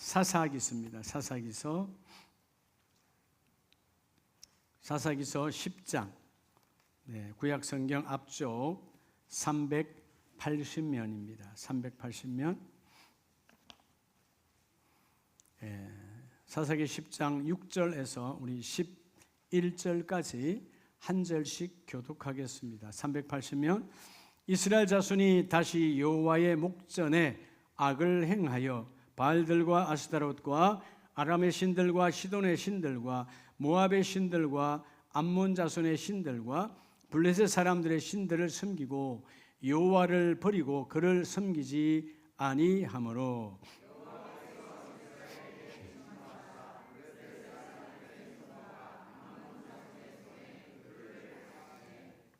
사사기서입니다. 사사기서 10장, 구약 성경 앞쪽 380면입니다. 380면. 사사기 10장 6절에서 우리 11절까지 한 절씩 교독하겠습니다. 380면. 이스라엘 자손이 다시 여호와의 목전에 악을 행하여 바알들과 아스타롯과 아람의 신들과 시돈의 신들과 모압의 신들과 암몬 자손의 신들과 블레셋 사람들의 신들을 섬기고 여호와를 버리고 그를 섬기지 아니하므로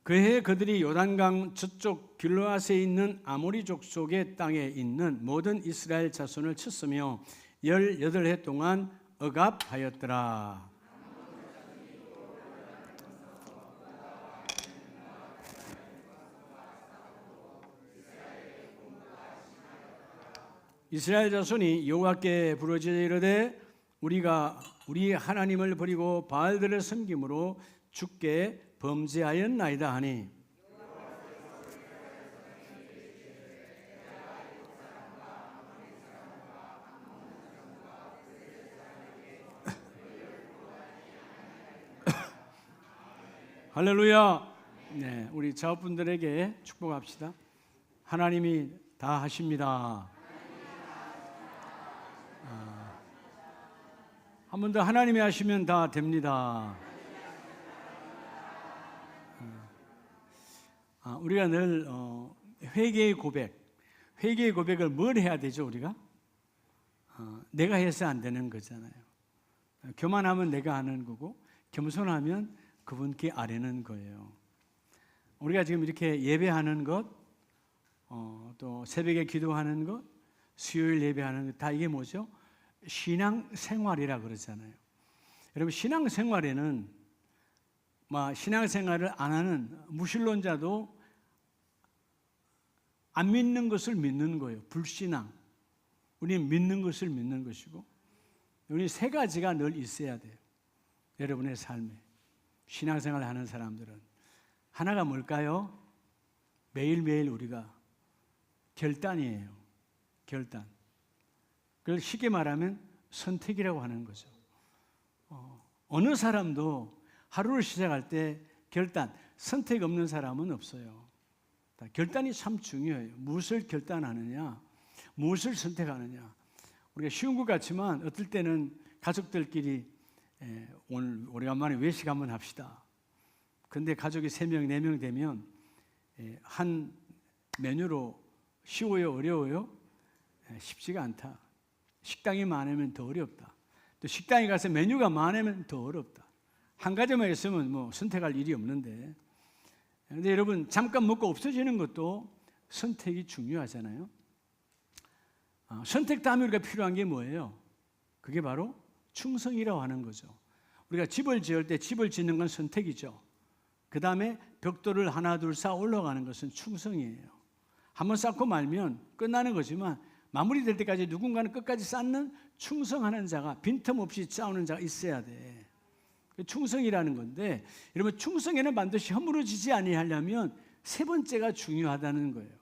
그해 그들이 요단강 저쪽 길르앗에 있는 아모리 족속의 땅에 있는 모든 이스라엘 자손을 쳤으며 18해 동안 억압하였더라. 이스라엘 자손이 여호와께 부르짖어 이르되 우리가 우리 하나님을 버리고 바알들을 섬김으로 주께 범죄하였나이다 하니 할렐루야. 네, 우리 자업분들에게 축복합시다. 하나님이 다 하십니다. 한 번 더 하나님이 하시면 다 됩니다. 우리가 늘 회개의 고백을 뭘 해야 되죠? 우리가 내가 해서 안 되는 거잖아요. 교만하면 내가 하는 거고 겸손하면 그분께 아뢰는 거예요. 우리가 지금 이렇게 예배하는 것, 또 새벽에 기도하는 것, 수요일 예배하는 것, 다 이게 뭐죠? 신앙생활이라 그러잖아요. 여러분, 신앙생활에는 신앙생활을 안 하는 무신론자도 안 믿는 것을 믿는 거예요. 불신앙. 우리는 믿는 것을 믿는 것이고, 우리 세 가지가 늘 있어야 돼요. 여러분의 삶에. 신앙생활을 하는 사람들은. 하나가 뭘까요? 매일매일 우리가 결단이에요. 결단. 그걸 쉽게 말하면 선택이라고 하는 거죠. 어느 사람도 하루를 시작할 때 결단, 선택 없는 사람은 없어요. 결단이 참 중요해요. 무엇을 결단하느냐, 무엇을 선택하느냐. 우리가 쉬운 것 같지만 어떨 때는 가족들끼리 오늘 오래간만에 외식 한번 합시다. 근데 가족이 3명, 4명 되면 한 메뉴로 쉬워요, 어려워요? 쉽지가 않다. 식당이 많으면 더 어렵다. 또 식당에 가서 메뉴가 많으면 더 어렵다. 한 가지만 있으면 선택할 일이 없는데. 그런데 여러분, 잠깐 먹고 없어지는 것도 선택이 중요하잖아요. 선택 다음에 우리가 필요한 게 뭐예요? 그게 바로 충성이라고 하는 거죠. 우리가 집을 지을 때 집을 짓는 건 선택이죠. 그 다음에 벽돌을 하나 둘 쌓아 올라가는 것은 충성이에요. 한번 쌓고 말면 끝나는 거지만 마무리될 때까지 누군가는 끝까지 쌓는 충성하는 자가, 빈틈없이 쌓는 자가 있어야 돼. 충성이라는 건데, 여러분, 충성에는 반드시 허물어지지 아니하려면 세 번째가 중요하다는 거예요.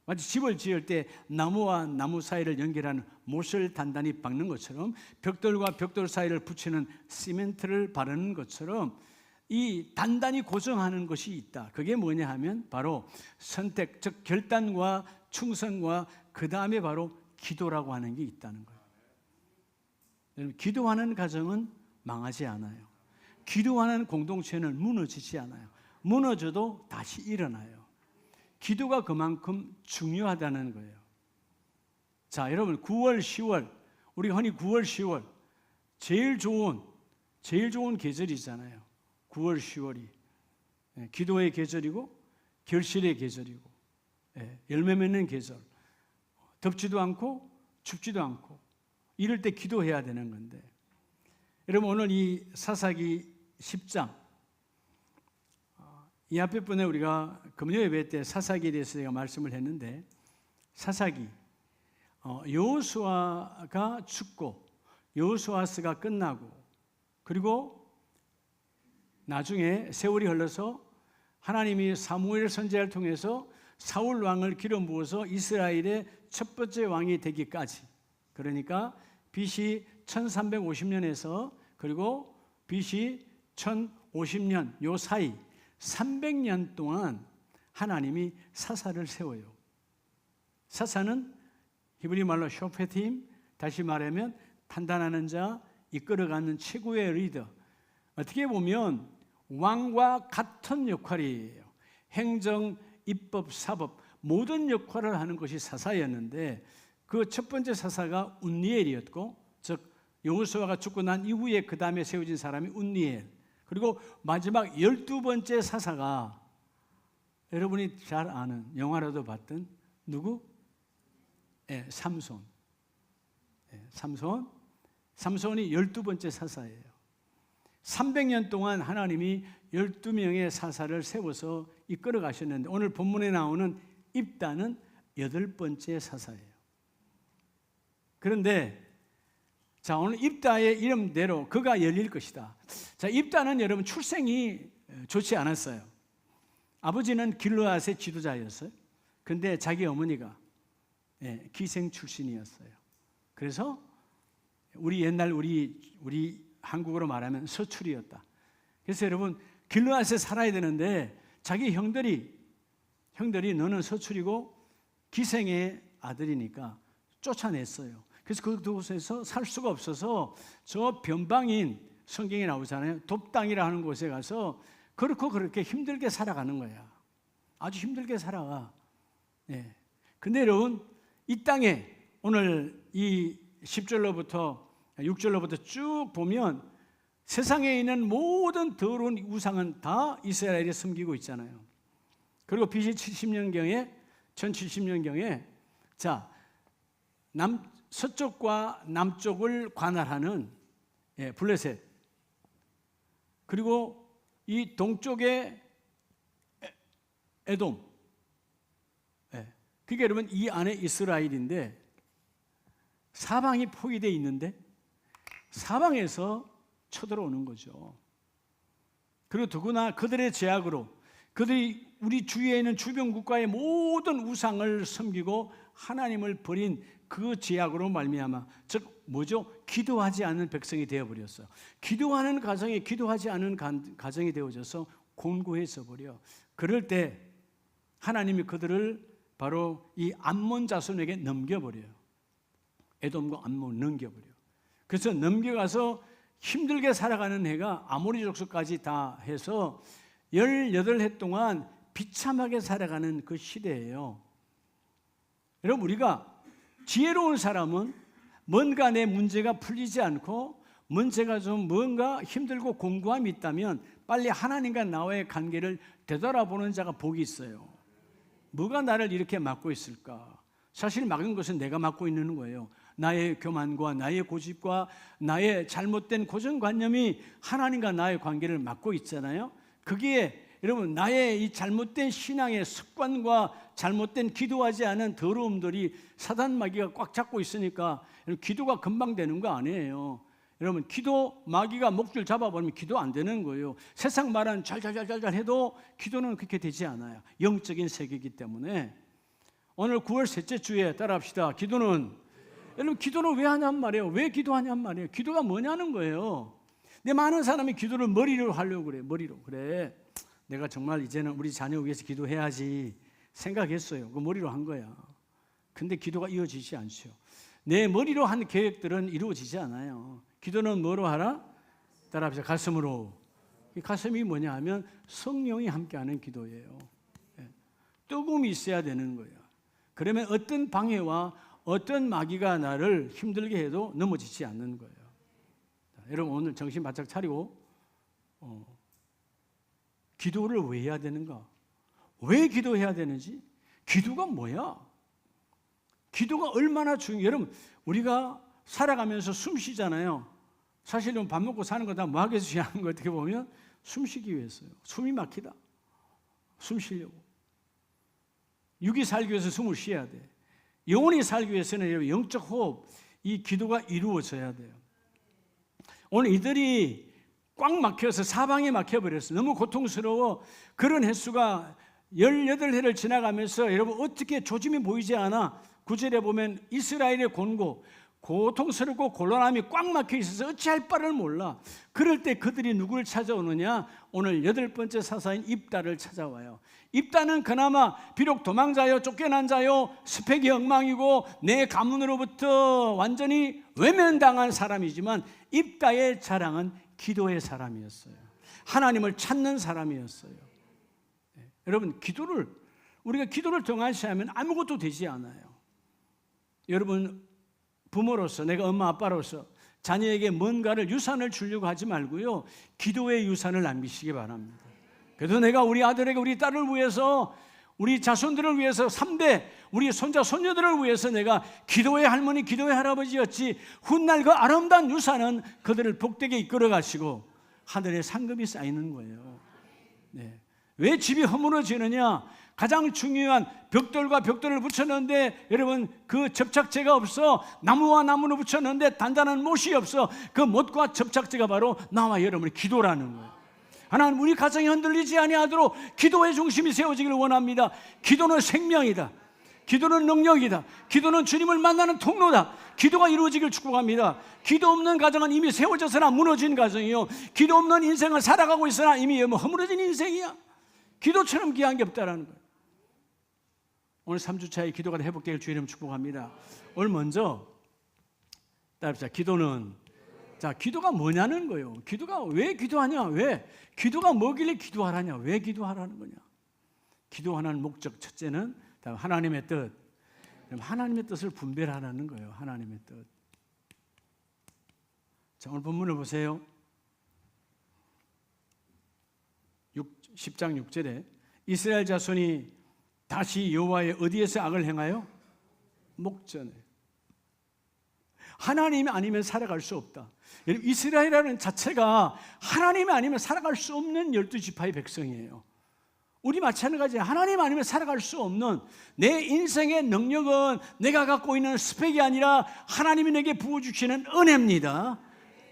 마치 집을 지을 때 나무와 나무 사이를 연결하는 못을 단단히 박는 것처럼, 벽돌과 벽돌 사이를 붙이는 시멘트를 바르는 것처럼 이 단단히 고정하는 것이 있다. 그게 뭐냐 하면 바로 선택, 즉 결단과 충성과 그 다음에 바로 기도라고 하는 게 있다는 거예요. 여러분, 기도하는 가정은 망하지 않아요. 기도하는 공동체는 무너지지 않아요. 무너져도 다시 일어나요. 기도가 그만큼 중요하다는 거예요. 자, 여러분, 9월, 10월, 우리가 흔히 9월, 10월 제일 좋은 계절이잖아요. 9월, 10월이 기도의 계절이고 결실의 계절이고 열매 맺는 계절. 덥지도 않고 춥지도 않고 이럴 때 기도해야 되는 건데, 여러분, 오늘 이 사사기 10장 이 앞에 번에 우리가 금요 예배 때 사사기에 대해서 제가 말씀을 했는데, 사사기 여호수아가 죽고 여호수아스가 끝나고 그리고 나중에 세월이 흘러서 하나님이 사무엘 선지자를 통해서 사울 왕을 기름 부어서 이스라엘의 첫 번째 왕이 되기까지, 그러니까 BC 1350년에서 그리고 BC 1050년 요 사이 300년 동안 하나님이 사사를 세워요. 사사는 히브리 말로 쇼페팀, 다시 말하면 판단하는 자, 이끌어가는 최고의 리더. 어떻게 보면 왕과 같은 역할이에요. 행정, 입법, 사법 모든 역할을 하는 것이 사사였는데 그 첫 번째 사사가 운니엘이었고, 즉 여호수아가 죽고 난 이후에 그 다음에 세워진 사람이 운니엘. 그리고 마지막 12번째 사사가 여러분이 잘 아는, 영화로도 봤던 누구? 삼손. 삼손이 12번째 사사예요. 300년 동안 하나님이 12명의 사사를 세워서 이끌어 가셨는데 오늘 본문에 나오는 입다는 8번째 사사예요. 그런데 자, 오늘 입다의 이름대로 그가 열릴 것이다. 자, 입다는 여러분 출생이 좋지 않았어요. 아버지는 길르앗의 지도자였어요. 근데 자기 어머니가 기생 출신이었어요. 그래서 우리 옛날 우리 한국어로 말하면 서출이었다. 그래서 여러분 길르앗에 살아야 되는데 자기 형들이 너는 서출이고 기생의 아들이니까 쫓아냈어요. 그래서 그곳에서 살 수가 없어서 저 변방인, 성경에 나오잖아요, 돕당이라 하는 곳에 가서 그렇게 힘들게 살아가는 거야. 아주 힘들게 살아가. 근데 여러분 이 땅에 오늘 이 10절로부터 6절로부터 쭉 보면 세상에 있는 모든 더러운 우상은 다 이스라엘이 섬기고 있잖아요. 그리고 BC 70년경에 1070년경에 자, 서쪽과 남쪽을 관할하는 블레셋, 그리고 이 동쪽에 에돔, 그게 여러분 이 안에 이스라엘인데 사방이 포위되어 있는데 사방에서 쳐들어오는 거죠. 그리고 더구나 그들의 제약으로 그들이 우리 주위에 있는 주변 국가의 모든 우상을 섬기고 하나님을 버린 그 제약으로 말미암아, 즉 뭐죠? 기도하지 않는 백성이 되어버렸어요. 기도하는 가정이 기도하지 않은 가정이 되어져서 곤고해져 버려. 그럴 때 하나님이 그들을 바로 이 암몬 자손에게 넘겨버려요. 에돔과 암몬 넘겨버려. 그래서 넘겨가서 힘들게 살아가는 해가 아모리 족속까지 다 해서 18해 동안 비참하게 살아가는 그 시대예요. 여러분 우리가 지혜로운 사람은 뭔가 내 문제가 풀리지 않고 문제가 좀 뭔가 힘들고 공고함이 있다면 빨리 하나님과 나와의 관계를 되돌아보는 자가 복이 있어요. 뭐가 나를 이렇게 막고 있을까? 사실 막은 것은 내가 막고 있는 거예요. 나의 교만과 나의 고집과 나의 잘못된 고정관념이 하나님과 나의 관계를 막고 있잖아요. 그게 여러분 나의 이 잘못된 신앙의 습관과 잘못된 기도하지 않은 더러움들이 사단 마귀가 꽉 잡고 있으니까 기도가 금방 되는 거 아니에요. 여러분 기도 마귀가 목줄 잡아버리면 기도 안 되는 거예요. 세상 말은 잘잘 해도 기도는 그렇게 되지 않아요. 영적인 세계이기 때문에 오늘 9월 셋째 주에 따라합시다. 기도는 여러분 기도는 왜 하냔 말이에요. 왜 기도하냔 말이에요. 기도가 뭐냐는 거예요. 근데 많은 사람이 기도를 머리로 하려고 그래. 머리로. 그래 내가 정말 이제는 우리 자녀 위해서 기도해야지 생각했어요. 그 머리로 한 거야. 근데 기도가 이어지지 않죠. 내 머리로 한 계획들은 이루어지지 않아요. 기도는 뭐로 하라? 따라합시다. 가슴으로. 이 가슴이 뭐냐 하면 성령이 함께하는 기도예요. 뜨거움이 있어야 되는 거예요. 그러면 어떤 방해와 어떤 마귀가 나를 힘들게 해도 넘어지지 않는 거예요. 여러분 오늘 정신 바짝 차리고 기도를 왜 해야 되는가? 왜 기도해야 되는지? 기도가 뭐야? 기도가 얼마나 중요해요. 여러분 우리가 살아가면서 숨 쉬잖아요. 사실은 밥 먹고 사는 거 다 뭐 하기 위해서 하는 거 어떻게 보면 숨 쉬기 위해서요. 숨이 막히다. 숨 쉬려고. 육이 살기 위해서 숨을 쉬어야 돼. 영원히 살기 위해서는 영적 호흡, 이 기도가 이루어져야 돼요. 오늘 이들이 꽉 막혀서 사방에 막혀버렸어요. 너무 고통스러워. 그런 횟수가 18해를 지나가면서 여러분 어떻게 조짐이 보이지 않아? 9절에 보면 이스라엘의 곤고, 고통스럽고 곤란함이 꽉 막혀 있어서 어찌할 바를 몰라. 그럴 때 그들이 누구를 찾아오느냐? 오늘 8번째 사사인 입다를 찾아와요. 입다는 그나마 비록 도망자요, 쫓겨난 자요, 스펙이 엉망이고 내 가문으로부터 완전히 외면당한 사람이지만 입다의 자랑은 기도의 사람이었어요. 하나님을 찾는 사람이었어요. 여러분, 우리가 기도를 등한시하면 아무것도 되지 않아요. 여러분, 부모로서, 내가 엄마 아빠로서 자녀에게 뭔가를 유산을 주려고 하지 말고요, 기도의 유산을 남기시기 바랍니다. 그래도 내가 우리 아들에게, 우리 딸을 위해서, 우리 자손들을 위해서, 3대 우리 손자 손녀들을 위해서 내가 기도의 할머니, 기도의 할아버지였지, 훗날 그 아름다운 유산은 그들을 복되게 이끌어 가시고 하늘에 상급이 쌓이는 거예요. 네. 왜 집이 허물어지느냐? 가장 중요한 벽돌과 벽돌을 붙였는데 여러분 그 접착제가 없어. 나무와 나무를 붙였는데 단단한 못이 없어. 그 못과 접착제가 바로 나와 여러분의 기도라는 거예요. 하나님, 우리 가정이 흔들리지 아니하도록 기도의 중심이 세워지기를 원합니다. 기도는 생명이다. 기도는 능력이다. 기도는 주님을 만나는 통로다. 기도가 이루어지길 축복합니다. 기도 없는 가정은 이미 세워져서나 무너진 가정이요, 기도 없는 인생을 살아가고 있으나 이미 허물어진 인생이야. 기도처럼 귀한 게 없다라는 거예요. 오늘 3주차의 기도가 회복되길 주의 이름 축복합니다. 오늘 먼저 따라합시다. 기도가 뭐냐는 거예요. 기도가 왜 기도하냐? 왜? 기도가 뭐길래 기도하라냐? 왜 기도하라는 거냐? 기도하는 목적, 첫째는 하나님의 뜻. 하나님의 뜻을 분별하라는 거예요. 하나님의 뜻. 자, 오늘 본문을 보세요. 10장 6절에 이스라엘 자손이 다시 여호와의 어디에서 악을 행하여? 목전에. 하나님이 아니면 살아갈 수 없다. 이스라엘이라는 자체가 하나님이 아니면 살아갈 수 없는 12지파의 백성이에요. 우리 마찬가지예요. 하나님 아니면 살아갈 수 없는, 내 인생의 능력은 내가 갖고 있는 스펙이 아니라 하나님이 내게 부어주시는 은혜입니다.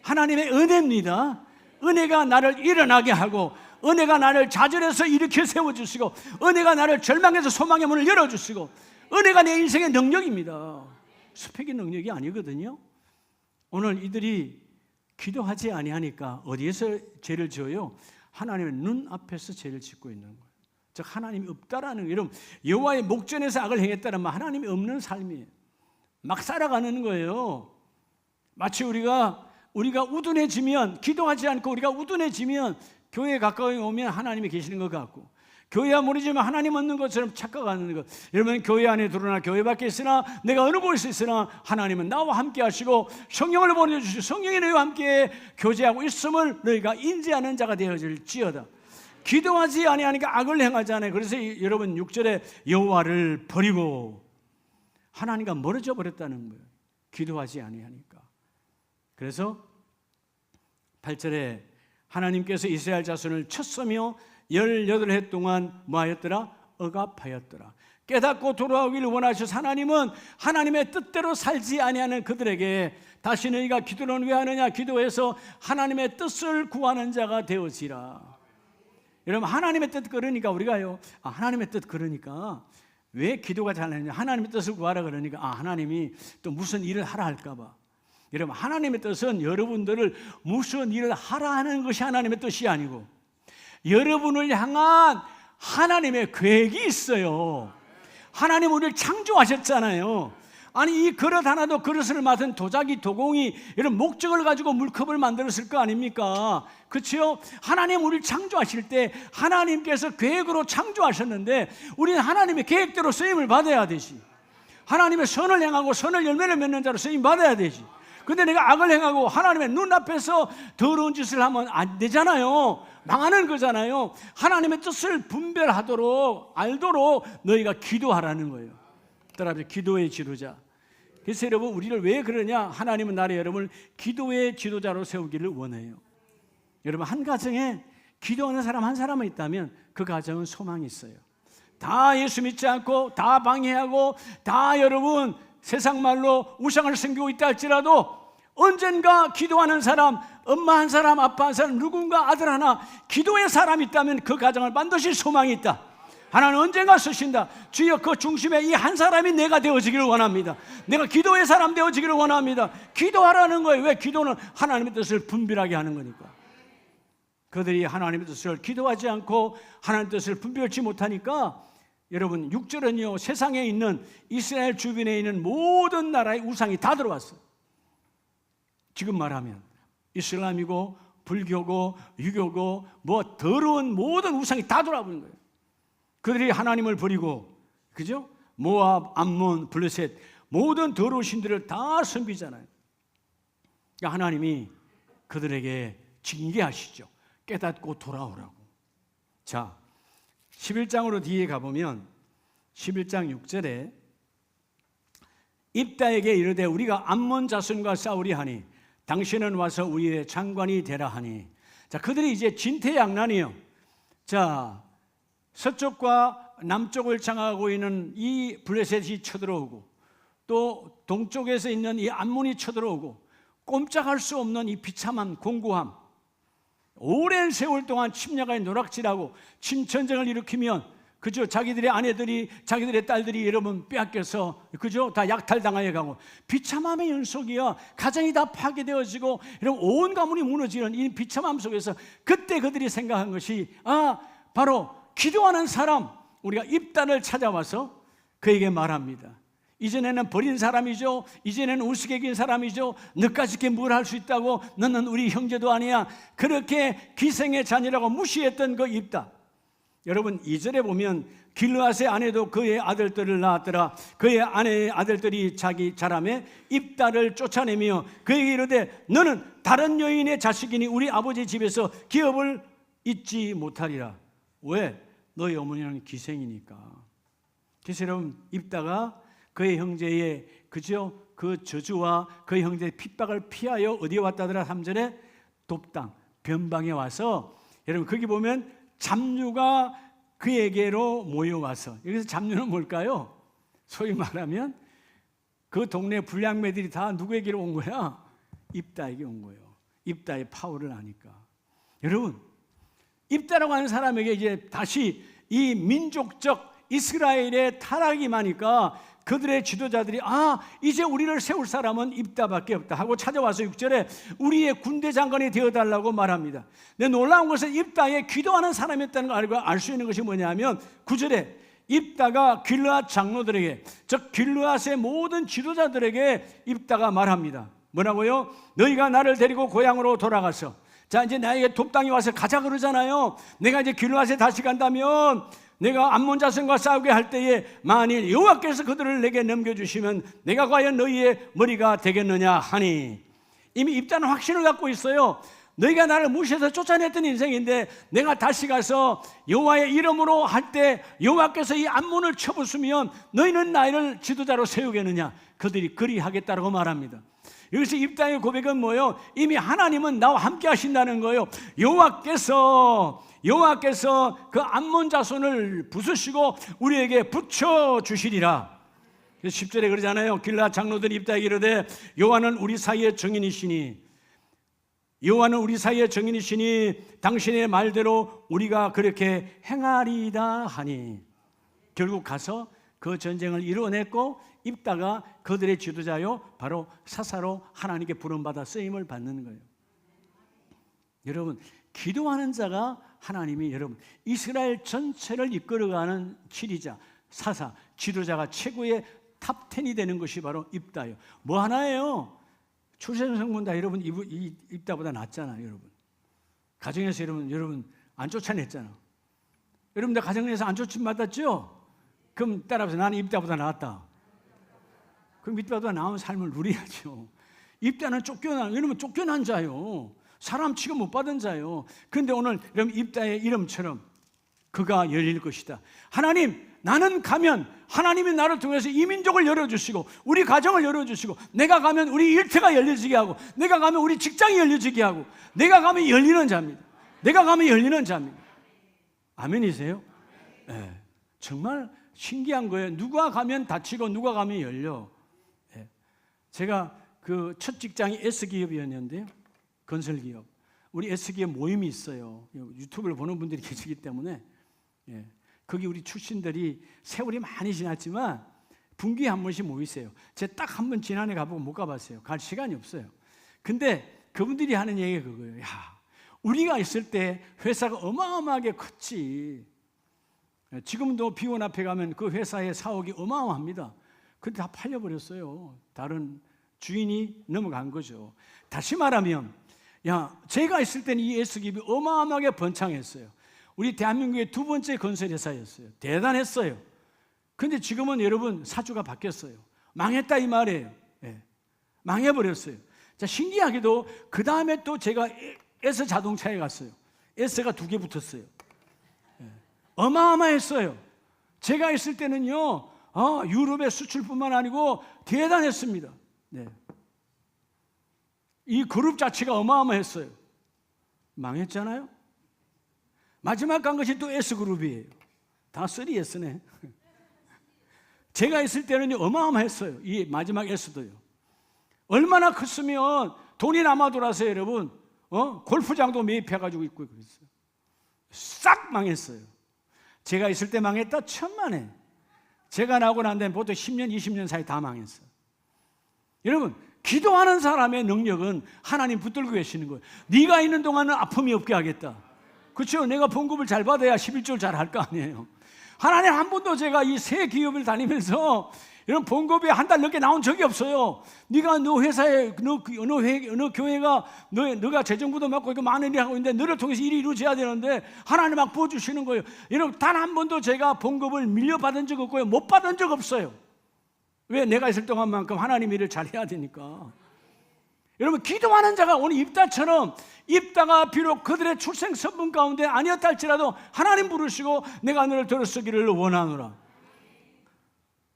하나님의 은혜입니다. 은혜가 나를 일어나게 하고, 은혜가 나를 좌절해서 일으켜 세워주시고, 은혜가 나를 절망해서 소망의 문을 열어주시고, 은혜가 내 인생의 능력입니다. 스펙의 능력이 아니거든요. 오늘 이들이 기도하지 아니하니까 어디에서 죄를 지어요? 하나님의 눈 앞에서 죄를 짓고 있는 거예요. 즉 하나님이 없다라는 거예요. 여러분, 여호와의 목전에서 악을 행했다는 말, 하나님이 없는 삶이에요. 막 살아가는 거예요. 마치 우리가 우둔해지면, 기도하지 않고 우리가 우둔해지면 교회에 가까이 오면 하나님이 계시는 것 같고, 교회야 모르지만 하나님 없는 것처럼 착각하는 것. 여러분, 교회 안에 들어나 교회 밖에 있으나 내가 어느 곳에 있으나 하나님은 나와 함께 하시고 성령을 보내주시고 성령이 너희와 함께 교제하고 있음을 너희가 인지하는 자가 되어질지어다. 기도하지 아니하니까 악을 행하잖아요. 그래서 여러분 6절에 여호와를 버리고 하나님과 멀어져 버렸다는 거예요. 기도하지 아니하니까. 그래서 8절에 하나님께서 이스라엘 자손을 쳤으며 18해 동안 뭐하였더라? 억압하였더라. 깨닫고 돌아오기를 원하셔서 하나님은 하나님의 뜻대로 살지 아니하는 그들에게 다시 너희가 기도는 왜 하느냐? 기도해서 하나님의 뜻을 구하는 자가 되어지라. 여러분, 하나님의 뜻, 그러니까 우리가요, 하나님의 뜻, 그러니까 왜 기도가 잘 되느냐? 하나님의 뜻을 구하라 그러니까 하나님이 또 무슨 일을 하라 할까 봐. 여러분, 하나님의 뜻은 여러분들을 무슨 일을 하라 하는 것이 하나님의 뜻이 아니고 여러분을 향한 하나님의 계획이 있어요. 하나님 우리를 창조하셨잖아요. 아니, 이 그릇 하나도 그릇을 맡은 도자기, 도공이 이런 목적을 가지고 물컵을 만들었을 거 아닙니까? 그렇죠? 하나님 우리를 창조하실 때 하나님께서 계획으로 창조하셨는데 우리는 하나님의 계획대로 쓰임을 받아야 되지. 하나님의 선을 행하고 선을 열매를 맺는 자로 쓰임 받아야 되지. 근데 내가 악을 행하고 하나님의 눈앞에서 더러운 짓을 하면 안 되잖아요. 망하는 거잖아요. 하나님의 뜻을 분별하도록 알도록 너희가 기도하라는 거예요. 따라서 기도의 지도자. 그래서 여러분, 우리를 왜 그러냐? 하나님은 나를 여러분을 기도의 지도자로 세우기를 원해요. 여러분, 한 가정에 기도하는 사람 한 사람만 있다면 그 가정은 소망이 있어요. 다 예수 믿지 않고 다 방해하고 다 여러분 세상 말로 우상을 섬기고 있다 할지라도 언젠가 기도하는 사람, 엄마 한 사람, 아빠 한 사람, 누군가 아들 하나 기도의 사람이 있다면 그 가정을 반드시 소망이 있다. 하나님 언젠가 쓰신다. 주여 그 중심에 이 한 사람이 내가 되어지기를 원합니다. 내가 기도의 사람 되어지기를 원합니다. 기도하라는 거예요. 왜? 기도는 하나님의 뜻을 분별하게 하는 거니까. 그들이 하나님의 뜻을 기도하지 않고 하나님의 뜻을 분별치 못하니까 여러분 6절은요 세상에 있는 이스라엘 주변에 있는 모든 나라의 우상이 다 들어왔어요. 지금 말하면 이슬람이고 불교고 유교고 뭐 더러운 모든 우상이 다 돌아와 버린 거예요. 그들이 하나님을 버리고, 그죠? 모압, 암몬, 블레셋 모든 더러운 신들을 다 섬기잖아요. 그러니까 하나님이 그들에게 징계하시죠. 깨닫고 돌아오라고. 자, 11장으로 뒤에 가보면 11장 6절에 입다에게 이르되 우리가 암몬 자손과 싸우리 하니 당신은 와서 우리의 장관이 되라 하니. 자, 그들이 이제 진퇴양난이에요. 자, 서쪽과 남쪽을 장악하고 있는 이 블레셋이 쳐들어오고 또 동쪽에서 있는 이 암몬이 쳐들어오고 꼼짝할 수 없는 이 비참한 공고함, 오랜 세월 동안 침략의 노락질하고 침전쟁을 일으키면 그죠? 자기들의 아내들이 자기들의 딸들이 여러분 빼앗겨서 그죠? 다 약탈당하여 가고 비참함의 연속이야. 가정이 다 파괴되어지고 여러분 온 가문이 무너지는 이 비참함 속에서 그때 그들이 생각한 것이 바로 기도하는 사람, 우리가 입단을 찾아와서 그에게 말합니다. 이전에는 버린 사람이죠. 이전에는 우스개긴 사람이죠. 너까짓게 뭘 할 수 있다고. 너는 우리 형제도 아니야. 그렇게 기생의 자녀라고 무시했던 그 입다. 여러분 2절에 보면 길르앗의 아내도 그의 아들들을 낳았더라. 그의 아내의 아들들이 자기 자람에 입다를 쫓아내며 그에게 이르되 너는 다른 여인의 자식이니 우리 아버지 집에서 기업을 잊지 못하리라. 왜? 너희 어머니는 기생이니까. 그래서 여러분 입다가 그의 형제의 그죠? 그 저주와 그의 형제의 핍박을 피하여 어디에 왔다더라. 3절에 돕당 변방에 와서 여러분 거기 보면 잡류가 그에게로 모여와서, 여기서 잡류는 뭘까요? 소위 말하면 그 동네 불량매들이 다 누구에게로 온 거야? 입다에게 온 거예요. 입다의 파워를 아니까. 여러분 입다라고 하는 사람에게 이제 다시 이 민족적 이스라엘의 타락이 많으니까 그들의 지도자들이 이제 우리를 세울 사람은 입다밖에 없다 하고 찾아와서 6절에 우리의 군대 장관이 되어달라고 말합니다. 근데 놀라운 것은 입다에 기도하는 사람이었다는 걸 알고 알 수 있는 것이 뭐냐면 9절에 입다가 길르앗 장로들에게, 즉 길르앗의 모든 지도자들에게 입다가 말합니다. 뭐라고요? 너희가 나를 데리고 고향으로 돌아가서, 자 이제 나에게 돕당이 와서 가자 그러잖아요. 내가 이제 길르앗에 다시 간다면 내가 암몬 자손과 싸우게 할 때에 만일 여호와께서 그들을 내게 넘겨주시면 내가 과연 너희의 머리가 되겠느냐 하니, 이미 입다는 확신을 갖고 있어요. 너희가 나를 무시해서 쫓아냈던 인생인데 내가 다시 가서 여호와의 이름으로 할 때 여호와께서 이 암몬을 쳐부수면 너희는 나를 지도자로 세우겠느냐. 그들이 그리하겠다라고 말합니다. 여기서 입다의 고백은 뭐예요? 이미 하나님은 나와 함께 하신다는 거예요. 여호와께서 그 암몬 자손을 부수시고 우리에게 붙여주시리라. 10절에 그러잖아요. 길르앗 장로들이 입다에게 이르되 여호와는 우리 사이의 증인이시니 당신의 말대로 우리가 그렇게 행하리이다 하니, 결국 가서 그 전쟁을 이루어냈고 입다가 그들의 지도자요 바로 사사로 하나님께 부름받아 쓰임을 받는 거예요. 여러분 기도하는 자가 하나님이 여러분 이스라엘 전체를 이끌어가는 지리자, 사사, 지도자가 최고의 탑 10이 되는 것이 바로 입다예요. 뭐 하나예요? 출생성분 다 여러분 입다보다 낫잖아요. 여러분 가정에서 여러분 안 쫓아냈잖아. 여러분 다 가정에서 안 쫓아받았죠? 그럼 따라서 나는 입다보다 낫다. 그럼 입다보다 나은 삶을 누려야죠. 입다는 여러분 쫓겨난 자요. 사람 취급 못 받은 자요. 그런데 오늘 여러분 입다의 이름처럼 그가 열릴 것이다. 하나님, 나는 가면 하나님이 나를 통해서 이 민족을 열어주시고 우리 가정을 열어주시고, 내가 가면 우리 일터가 열려지게 하고, 내가 가면 우리 직장이 열려지게 하고, 내가 가면 열리는 자입니다. 내가 가면 열리는 자입니다. 아멘이세요? 네. 정말 신기한 거예요. 누가 가면 닫히고 누가 가면 열려. 예. 제가 그 첫 직장이 S기업이었는데요. 건설기업. 우리 S기업 모임이 있어요. 유튜브를 보는 분들이 계시기 때문에. 예. 거기 우리 출신들이 세월이 많이 지났지만 분기에 한 번씩 모이세요. 제가 딱 한 번 지난해 가보고 못 가봤어요. 갈 시간이 없어요. 근데 그분들이 하는 얘기가 그거예요. 야, 우리가 있을 때 회사가 어마어마하게 컸지. 지금도 비원 앞에 가면 그 회사의 사옥이 어마어마합니다. 근데 다 팔려버렸어요. 다른 주인이 넘어간 거죠. 다시 말하면, 야, 제가 있을 때는 이 S기업이 어마어마하게 번창했어요. 우리 대한민국의 두 번째 건설회사였어요. 대단했어요. 근데 지금은 여러분 사주가 바뀌었어요. 망했다 이 말이에요. 예. 망해버렸어요. 자, 신기하게도 그 다음에 또 제가 S 자동차에 갔어요. S가 2개 붙었어요. 예. 어마어마했어요. 제가 있을 때는요, 유럽의 수출뿐만 아니고 대단했습니다. 네. 이 그룹 자체가 어마어마했어요. 망했잖아요. 마지막 간 것이 또 S그룹이에요. 다 3S네. 제가 있을 때는 어마어마했어요. 이 마지막 S도요. 얼마나 컸으면 돈이 남아 돌아서요, 여러분. 골프장도 매입해가지고 있고 그랬어요. 싹 망했어요. 제가 있을 때 망했다? 천만에. 제가 나오고 난 데는 보통 10년, 20년 사이 다 망했어요. 여러분, 기도하는 사람의 능력은 하나님 붙들고 계시는 거예요. 네가 있는 동안은 아픔이 없게 하겠다. 그렇죠? 내가 봉급을 잘 받아야 11조를 잘 할 거 아니에요. 하나님 한 번도 제가 이 새 기업을 다니면서 이런 봉급이 한 달 넘게 나온 적이 없어요. 네가 너 회사에 어느 교회가 너가 재정부도 맡고 이거 많은 일을 하고 있는데 너를 통해서 일이 이루어져야 되는데 하나님 막 부어주시는 거예요. 여러분 단 한 번도 제가 봉급을 밀려받은 적 없고요. 못 받은 적 없어요. 왜? 내가 있을 동안만큼 하나님 일을 잘해야 되니까. 여러분 기도하는 자가 오늘 입다처럼 입다가 비록 그들의 출생 선분 가운데 아니었다 할지라도 하나님 부르시고 내가 너를 들어쓰기를 원하노라.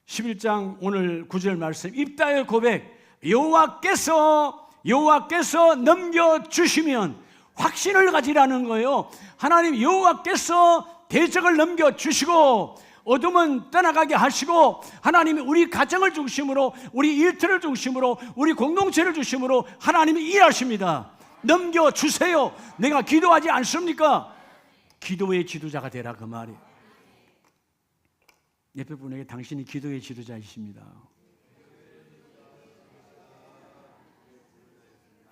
11장 오늘 9절 말씀 입다의 고백 여호와께서 넘겨주시면 확신을 가지라는 거예요. 하나님 여호와께서 대적을 넘겨주시고 어둠은 떠나가게 하시고 하나님이 우리 가정을 중심으로 우리 일터를 중심으로 우리 공동체를 중심으로 하나님이 일하십니다. 넘겨주세요. 내가 기도하지 않습니까? 기도의 지도자가 되라 그 말이에요. 옆에 분에게 당신이 기도의 지도자이십니다.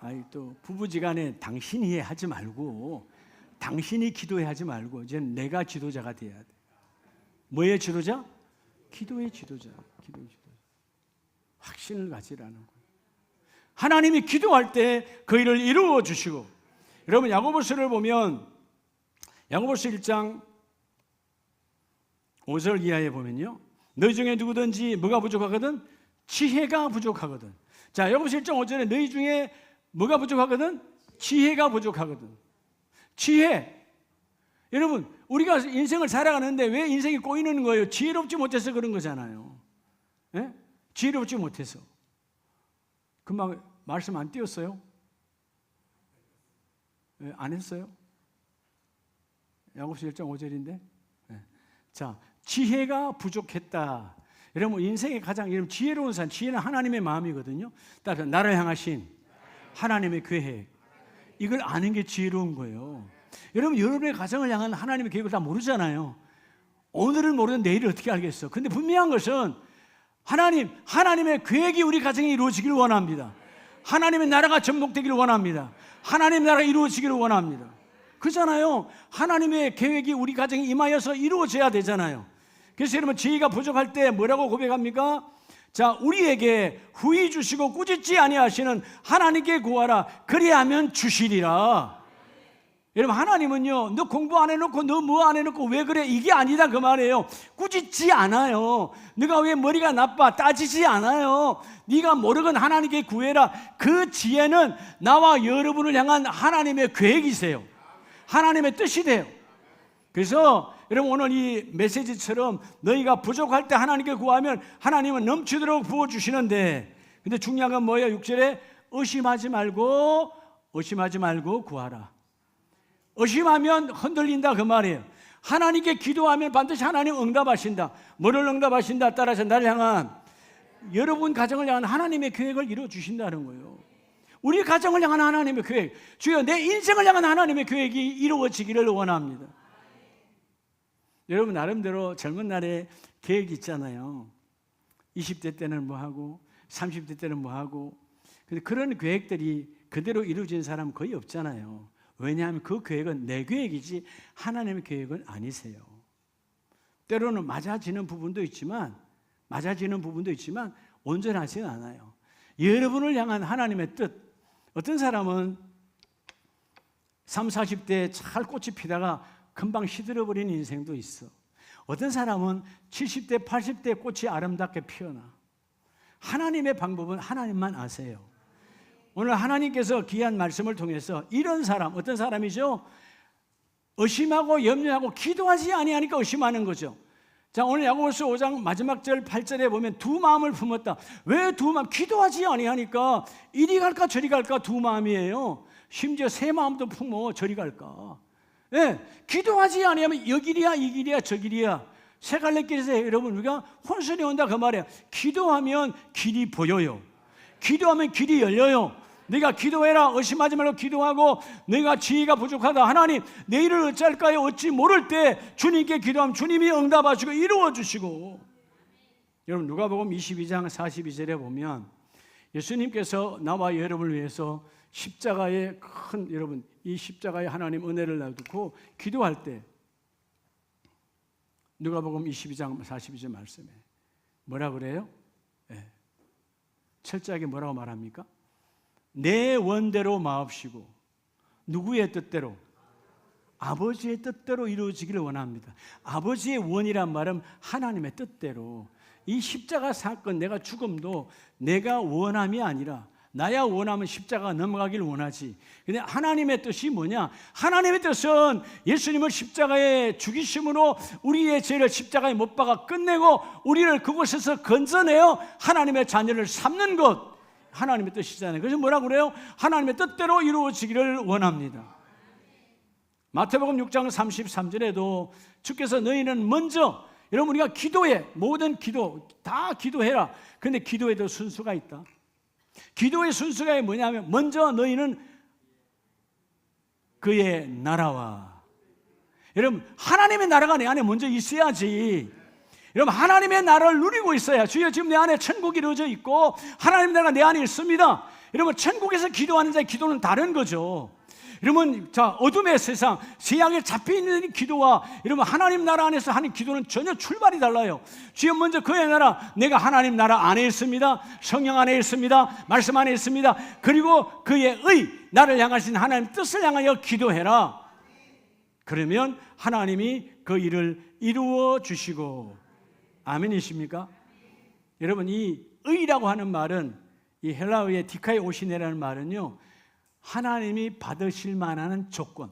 아이 또 부부지간에 당신이 하지 말고 당신이 기도해 하지 말고 이제 내가 지도자가 돼야 돼. 뭐의 지도자? 기도의 지도자. 기도의 지도자. 확신을 가지라는 거예요. 하나님이 기도할 때 그 일을 이루어 주시고 여러분 야고보서를 보면 야고보서 1장 5절 이하에 보면요. 너희 중에 누구든지 뭐가 부족하거든? 지혜가 부족하거든. 자, 야고보서 1장 5절에 너희 중에 뭐가 부족하거든? 지혜가 부족하거든. 지혜. 여러분 우리가 인생을 살아가는데 왜 인생이 꼬이는 거예요? 지혜롭지 못해서 그런 거잖아요. 예? 지혜롭지 못해서. 금방 말씀 안 띄웠어요? 예, 안 했어요? 야고보서 1장 5절인데. 예. 자, 지혜가 부족했다. 여러분 인생의 가장 지혜로운 사람, 지혜는 하나님의 마음이거든요. 따라서 나를 향하신 하나님의 계획. 이걸 아는 게 지혜로운 거예요. 여러분 여러분의 가정을 향한 하나님의 계획을 다 모르잖아요. 오늘은 모르는 내일을 어떻게 알겠어. 근데 분명한 것은 하나님의 계획이 우리 가정에 이루어지기를 원합니다. 하나님의 나라가 접목되기를 원합니다. 하나님의 나라가 이루어지기를 원합니다. 그렇잖아요. 하나님의 계획이 우리 가정에 임하여서 이루어져야 되잖아요. 그래서 여러분 지혜가 부족할 때 뭐라고 고백합니까? 자, 우리에게 후히 주시고 꾸짖지 아니하시는 하나님께 구하라. 그리하면 주시리라. 여러분 하나님은요 너 공부 안 해놓고 너 뭐 안 해놓고 왜 그래 이게 아니다 그 말이에요. 꾸짖지 않아요. 네가 왜 머리가 나빠 따지지 않아요. 네가 모르건 하나님께 구해라. 그 지혜는 나와 여러분을 향한 하나님의 계획이세요. 하나님의 뜻이 돼요. 그래서 여러분 오늘 이 메시지처럼 너희가 부족할 때 하나님께 구하면 하나님은 넘치도록 부어주시는데 근데 중요한 건 뭐예요? 6절에 의심하지 말고 구하라. 의심하면 흔들린다 그 말이에요. 하나님께 기도하면 반드시 하나님 응답하신다. 뭐를 응답하신다? 따라서 나를 향한, 여러분 가정을 향한 하나님의 계획을 이루어 주신다는 거예요. 우리 가정을 향한 하나님의 계획, 주여 내 인생을 향한 하나님의 계획이 이루어지기를 원합니다. 여러분 나름대로 젊은 날에 계획이 있잖아요. 20대 때는 뭐하고 30대 때는 뭐하고. 근데 그런 계획들이 그대로 이루어진 사람은 거의 없잖아요. 왜냐하면 그 계획은 내 계획이지 하나님의 계획은 아니세요. 때로는 맞아지는 부분도 있지만 온전하지는 않아요. 여러분을 향한 하나님의 뜻. 어떤 사람은 30, 40대에 잘 꽃이 피다가 금방 시들어버린 인생도 있어. 어떤 사람은 70대, 80대에 꽃이 아름답게 피어나. 하나님의 방법은 하나님만 아세요. 오늘 하나님께서 귀한 말씀을 통해서 이런 사람, 어떤 사람이죠? 의심하고 염려하고 기도하지 아니하니까 의심하는 거죠. 자, 오늘 야고보서 5장 마지막 절 8절에 보면 두 마음을 품었다. 왜 두 마음? 기도하지 아니하니까 이리 갈까 저리 갈까 두 마음이에요. 심지어 새 마음도 품어 저리 갈까. 네, 기도하지 아니하면 여길이야 이 길이야 저 길이야. 세 갈래 길에서 여러분 우리가 혼선이 온다 그 말이야. 기도하면 길이 보여요. 기도하면 길이 열려요. 네가 기도해라. 의심하지 말고 기도하고, 네가 지혜가 부족하다. 하나님 내 일을 어찌할까요? 어찌 모를 때 주님께 기도하면 주님이 응답하시고 이루어 주시고. 여러분 누가복음 22장 42절에 보면 예수님께서 나와 여러분을 위해서 십자가에 큰, 여러분 이 십자가에 하나님 은혜를 놔두고 기도할 때 누가복음 22장 42절 말씀에 뭐라 그래요? 네. 철저하게 뭐라고 말합니까? 내 원대로 마옵시고 누구의 뜻대로? 아버지의 뜻대로 이루어지기를 원합니다. 아버지의 원이란 말은 하나님의 뜻대로. 이 십자가 사건, 내가 죽음도 내가 원함이 아니라 나야 원하면 십자가 넘어가길 원하지. 근데 하나님의 뜻이 뭐냐? 하나님의 뜻은 예수님을 십자가에 죽이심으로 우리의 죄를 십자가에 못 박아 끝내고 우리를 그곳에서 건져내어 하나님의 자녀를 삼는 것, 하나님의 뜻이잖아요. 그래서 뭐라고 그래요? 하나님의 뜻대로 이루어지기를 원합니다. 마태복음 6장 33절에도 주께서 너희는 먼저, 여러분 우리가 기도해, 모든 기도 다 기도해라. 근데 기도에도 순수가 있다. 기도의 순수가 뭐냐면 먼저 너희는 그의 나라와, 여러분 하나님의 나라가 내 안에 먼저 있어야지. 여러분 하나님의 나라를 누리고 있어야, 주여 지금 내 안에 천국이 이루어져 있고 하나님의 나라가 내 안에 있습니다. 여러분 천국에서 기도하는 자의 기도는 다른 거죠. 여러분 자, 어둠의 세상 세상에 잡혀있는 기도와 여러분 하나님 나라 안에서 하는 기도는 전혀 출발이 달라요. 주여 먼저 그의 나라, 내가 하나님 나라 안에 있습니다. 성령 안에 있습니다. 말씀 안에 있습니다. 그리고 그의 나를 향하신 하나님 뜻을 향하여 기도해라. 그러면 하나님이 그 일을 이루어 주시고. 아멘이십니까? 여러분 이 의라고 하는 말은, 이 헬라어의 디카이 오시네라는 말은요, 하나님이 받으실 만한 조건,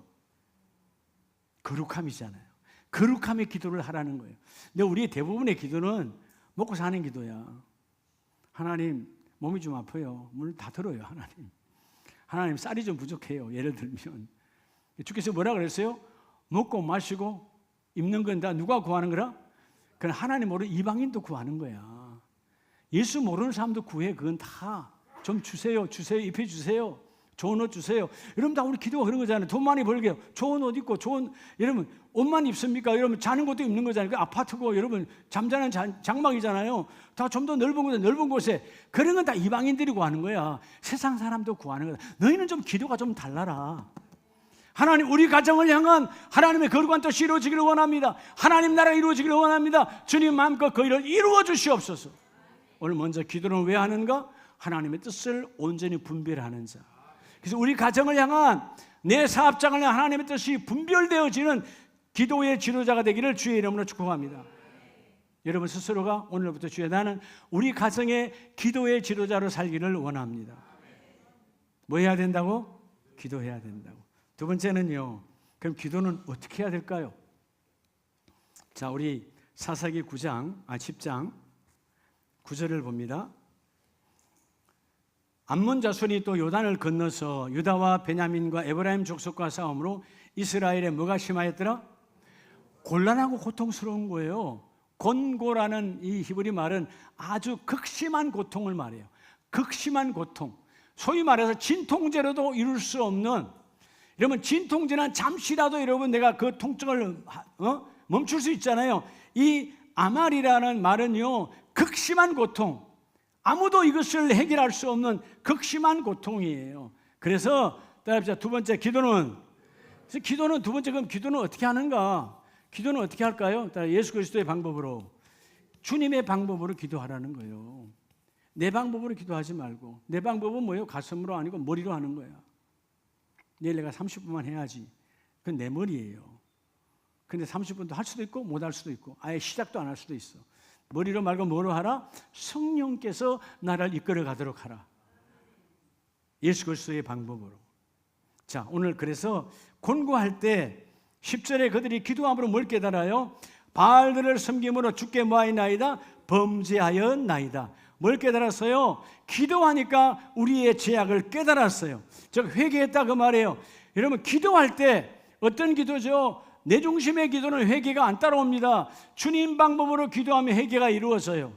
거룩함이잖아요. 거룩함의 기도를 하라는 거예요. 근데 우리 대부분의 기도는 먹고 사는 기도야. 하나님 몸이 좀 아파요. 문을 다 들어요. 하나님 쌀이 좀 부족해요. 예를 들면 주께서 뭐라 그랬어요? 먹고 마시고 입는 건 다 누가 구하는 거라? 그건 하나님 모르는 이방인도 구하는 거야. 예수 모르는 사람도 구해. 그건 다 좀 주세요, 입혀주세요, 좋은 옷 주세요. 여러분 다 우리 기도가 그런 거잖아요. 돈 많이 벌게요. 좋은 옷 입고, 여러분 옷만 입습니까? 여러분 자는 것도 입는 거잖아요. 그 아파트고 여러분 잠자는 장막이잖아요. 다 좀 더 넓은 곳에. 그런 건 다 이방인들이 구하는 거야. 세상 사람도 구하는 거야. 너희는 좀 기도가 좀 달라라. 하나님, 우리 가정을 향한 하나님의 거룩한 뜻이 이루어지기를 원합니다. 하나님 나라가 이루어지기를 원합니다. 주님 마음껏 그 일을 이루어 주시옵소서. 오늘 먼저 기도는 왜 하는가? 하나님의 뜻을 온전히 분별하는 자. 그래서 우리 가정을 향한, 내 사업장을 향한 하나님의 뜻이 분별되어지는 기도의 지도자가 되기를 주의 이름으로 축복합니다. 여러분 스스로가 오늘부터 주여, 나는 우리 가정의 기도의 지도자로 살기를 원합니다. 뭐 해야 된다고? 기도해야 된다고. 두 번째는요, 그럼 기도는 어떻게 해야 될까요? 자, 우리 사사기 10장 9절을 봅니다. 암몬 자손이 또 요단을 건너서 유다와 베냐민과 에브라임 족속과 싸움으로 이스라엘에 뭐가 심하였더라? 곤란하고 고통스러운 거예요. 곤고라는 이 히브리 말은 아주 극심한 고통을 말해요. 극심한 고통. 소위 말해서 진통제로도 이룰 수 없는, 여러분 진통제는 잠시라도 여러분 내가 그 통증을 멈출 수 있잖아요. 이 아말이라는 말은요, 극심한 고통, 아무도 이것을 해결할 수 없는 극심한 고통이에요. 그래서 따라합시다. 두 번째, 기도는 두 번째, 그럼 기도는 어떻게 하는가? 기도는 어떻게 할까요? 예수 그리스도의 방법으로, 주님의 방법으로 기도하라는 거예요. 내 방법으로 기도하지 말고. 내 방법은 뭐예요? 가슴으로 아니고 머리로 하는 거야. 내일 내가 30분만 해야지. 그건 내 머리예요. 근데 30분도 할 수도 있고 못 할 수도 있고 아예 시작도 안 할 수도 있어. 머리로 말고 뭐로 하라? 성령께서 나를 이끌어 가도록 하라. 예수 그리스도의 방법으로. 자, 오늘 그래서 권고할 때 10절에 그들이 기도함으로 뭘 깨달아요? 바알들을 섬김으로 주께 뭐하였나이다? 범죄하였나이다. 뭘 깨달았어요? 기도하니까 우리의 죄악을 깨달았어요. 즉 회개했다 그 말이에요. 여러분 기도할 때 어떤 기도죠? 내 중심의 기도는 회개가 안 따라옵니다. 주님 방법으로 기도하면 회개가 이루어져요.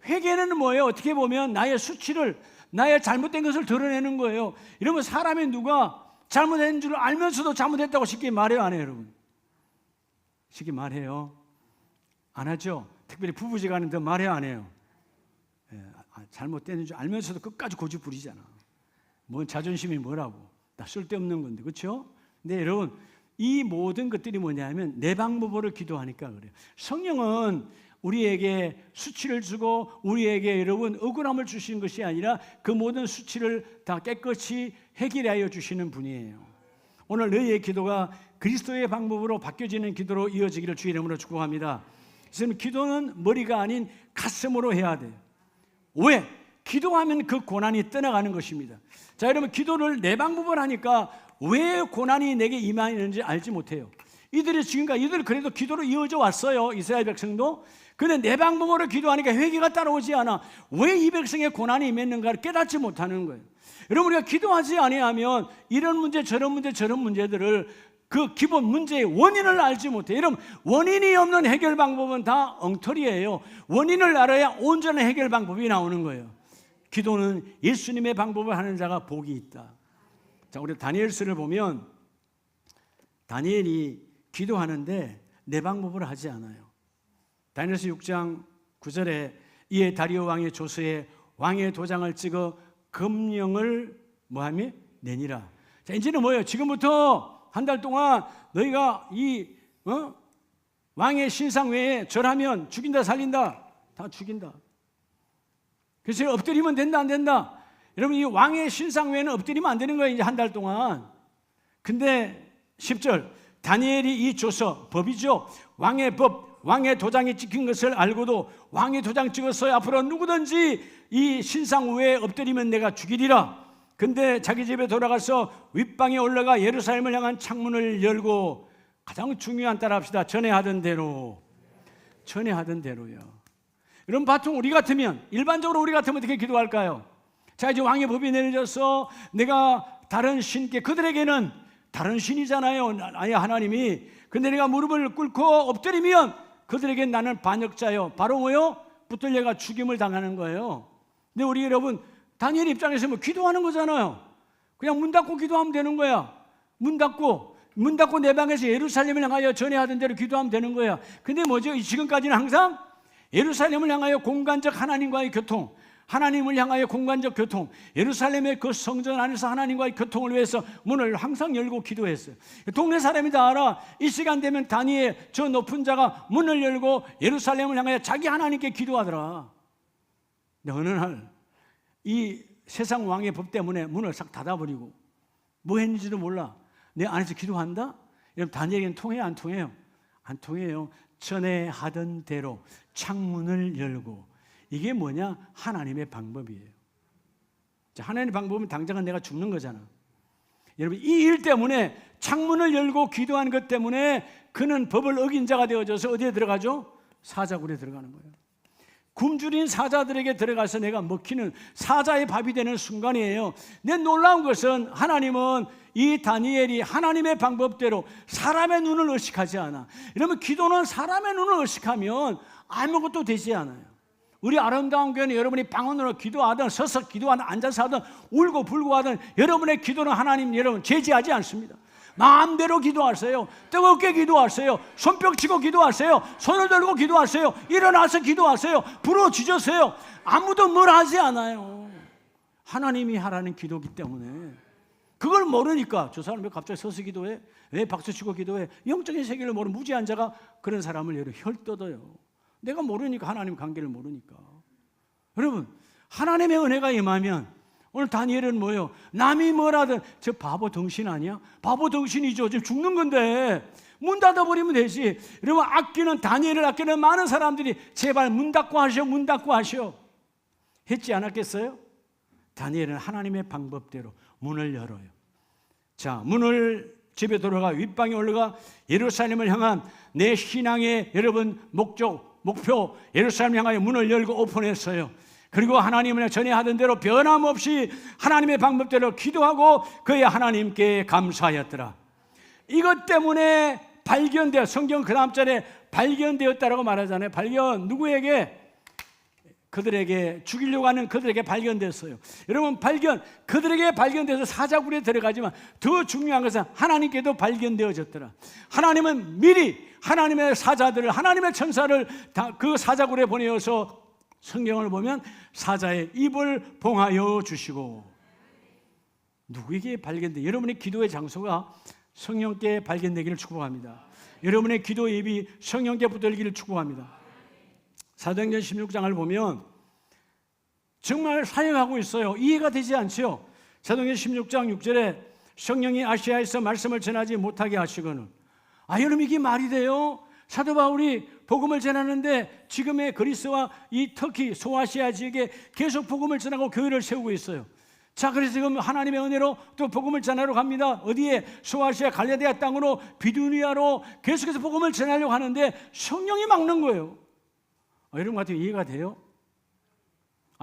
회개는 뭐예요? 어떻게 보면 나의 수치를, 나의 잘못된 것을 드러내는 거예요. 이러면 사람이 누가 잘못된 줄 알면서도 잘못했다고 쉽게 말해요, 안 해요, 여러분? 쉽게 말해요? 안 하죠? 특별히 부부지간은 더 말해요, 안 해요? 잘못된 줄 알면서도 끝까지 고집 부리잖아. 뭔 자존심이 뭐라고? 나 쓸데없는 건데, 그렇죠? 근데 여러분, 이 모든 것들이 뭐냐면 내 방법으로 기도하니까 그래요. 성령은 우리에게 수치를 주고 우리에게 여러분 억울함을 주시는 것이 아니라 그 모든 수치를 다 깨끗이 해결하여 주시는 분이에요. 오늘 너희의 기도가 그리스도의 방법으로 바뀌어지는 기도로 이어지기를 주의 이름으로 축복합니다. 그래서 기도는 머리가 아닌 가슴으로 해야 돼요. 왜? 기도하면 그 고난이 떠나가는 것입니다. 자, 여러분 기도를 내 방법을 하니까 왜 고난이 내게 임하는지 알지 못해요. 이들이 그래도 기도로 이어져 왔어요. 이스라엘 백성도. 근데 내 방법으로 기도하니까 회개가 따라오지 않아. 왜 이 백성의 고난이 임했는가를 깨닫지 못하는 거예요. 여러분 우리가 기도하지 아니하면 이런 문제 저런 문제들을 그 기본 문제의 원인을 알지 못해요. 여러분 원인이 없는 해결 방법은 다 엉터리예요. 원인을 알아야 온전한 해결 방법이 나오는 거예요. 기도는 예수님의 방법을 하는 자가 복이 있다. 자, 우리 다니엘서를 보면 다니엘이 기도하는데 내 방법으로 하지 않아요. 다니엘서 6장 9절에 이에 다리오 왕의 조서에 왕의 도장을 찍어 금령을 뭐하며 내니라. 자, 이제는 뭐예요? 지금부터 한 달 동안 너희가 이 왕의 신상 외에 절하면 죽인다 살린다 다 죽인다. 그래서 엎드리면 된다 안 된다. 여러분 이 왕의 신상 외에는 엎드리면 안 되는 거예요. 이제 한 달 동안. 근데 10절 다니엘이 이 조서 법이죠. 왕의 법, 왕의 도장이 찍힌 것을 알고도 왕의 도장 찍었어요. 앞으로 누구든지 이 신상 외에 엎드리면 내가 죽이리라. 근데 자기 집에 돌아가서 윗방에 올라가 예루살렘을 향한 창문을 열고 가장 중요한 따라합시다. 전에 하던 대로요. 여러분 보통 우리 같으면 일반적으로 우리 같으면 어떻게 기도할까요? 자 이제 왕의 법이 내려져서 내가 다른 신께 그들에게는 다른 신이잖아요. 아예 하나님이. 근데 내가 무릎을 꿇고 엎드리면 그들에게 나는 반역자요. 바로 뭐요? 붙들려가 죽임을 당하는 거예요. 근데 우리 여러분 다니엘 입장에서 뭐 기도하는 거잖아요. 그냥 문 닫고 기도하면 되는 거야. 문 닫고 내 방에서 예루살렘을 향하여 전에 하던 대로 기도하면 되는 거야. 근데 뭐죠? 지금까지는 항상 예루살렘을 향하여 공간적 하나님과의 교통, 하나님을 향하여 공간적 교통, 예루살렘의 그 성전 안에서 하나님과의 교통을 위해서 문을 항상 열고 기도했어요. 동네 사람이 다 알아. 이 시간 되면 다니엘 저 높은 자가 문을 열고 예루살렘을 향하여 자기 하나님께 기도하더라. 근데 어느 날 이 세상 왕의 법 때문에 문을 싹 닫아버리고 뭐 했는지도 몰라. 내 안에서 기도한다? 여러분 다니엘에게는 통해요 안 통해요? 안 통해요. 전에 하던 대로 창문을 열고. 이게 뭐냐? 하나님의 방법이에요. 자, 하나님의 방법은 당장은 내가 죽는 거잖아. 여러분 이 일 때문에 창문을 열고 기도하는 것 때문에 그는 법을 어긴 자가 되어져서 어디에 들어가죠? 사자굴에 들어가는 거예요. 굶주린 사자들에게 들어가서 내가 먹히는 사자의 밥이 되는 순간이에요. 내 놀라운 것은 하나님은 이 다니엘이 하나님의 방법대로 사람의 눈을 의식하지 않아. 이러면 기도는 사람의 눈을 의식하면 아무것도 되지 않아요. 우리 아름다운 교회는 여러분이 방언으로 기도하든 서서 기도하든 앉아서 하든 울고 불고 하든 여러분의 기도는 하나님 여러분 제지하지 않습니다. 마음대로 기도하세요. 뜨겁게 기도하세요. 손뼉 치고 기도하세요. 손을 들고 기도하세요. 일어나서 기도하세요. 부르짖으세요. 아무도 뭘 하지 않아요. 하나님이 하라는 기도기 때문에. 그걸 모르니까 저 사람 왜 갑자기 서서 기도해? 왜 박수치고 기도해? 영적인 세계를 모르는 무지한 자가 그런 사람을 여러 혈떠어요. 내가 모르니까, 하나님 관계를 모르니까. 여러분, 하나님의 은혜가 임하면 오늘 다니엘은 뭐예요? 남이 뭐라든 저 바보 덩신 아니야? 바보 덩신이죠. 지금 죽는 건데 문 닫아버리면 되지. 여러분, 아끼는 다니엘을 아끼는 많은 사람들이 제발 문 닫고 하셔, 문 닫고 하셔 했지 않았겠어요? 다니엘은 하나님의 방법대로 문을 열어요. 자, 문을 집에 들어가 윗방에 올라가 예루살렘을 향한 내 신앙의 여러분 목표 예루살렘을 향하여 문을 열고 오픈했어요. 그리고 하나님은 전에 하던 대로 변함없이 하나님의 방법대로 기도하고 그의 하나님께 감사하였더라. 이것 때문에 성경 그 다음 절에 발견되었다라고 말하잖아요. 발견, 누구에게? 그들에게, 죽이려고 하는 그들에게 발견됐어요. 여러분, 그들에게 발견돼서 사자굴에 들어가지만 더 중요한 것은 하나님께도 발견되어졌더라. 하나님은 미리 하나님의 사자들을, 하나님의 천사를 그 사자굴에 보내어서 성경을 보면 사자의 입을 봉하여 주시고. 누구에게 발견돼? 여러분의 기도의 장소가 성령께 발견되기를 축복합니다. 여러분의 기도의 입이 성령께 붙들기를 축복합니다. 사도행전 16장을 보면 정말 사역하고 있어요. 이해가 되지 않죠? 사도행전 16장 6절에 성령이 아시아에서 말씀을 전하지 못하게 하시거늘. 여러분, 이게 말이 돼요? 사도 바울이 복음을 전하는데 지금의 그리스와 이 터키 소아시아 지역에 계속 복음을 전하고 교회를 세우고 있어요. 자, 그래서 지금 하나님의 은혜로 또 복음을 전하러 갑니다. 어디에? 소아시아 갈라디아 땅으로, 비두니아로 계속해서 복음을 전하려고 하는데 성령이 막는 거예요. 여러분 같은 이해가 돼요?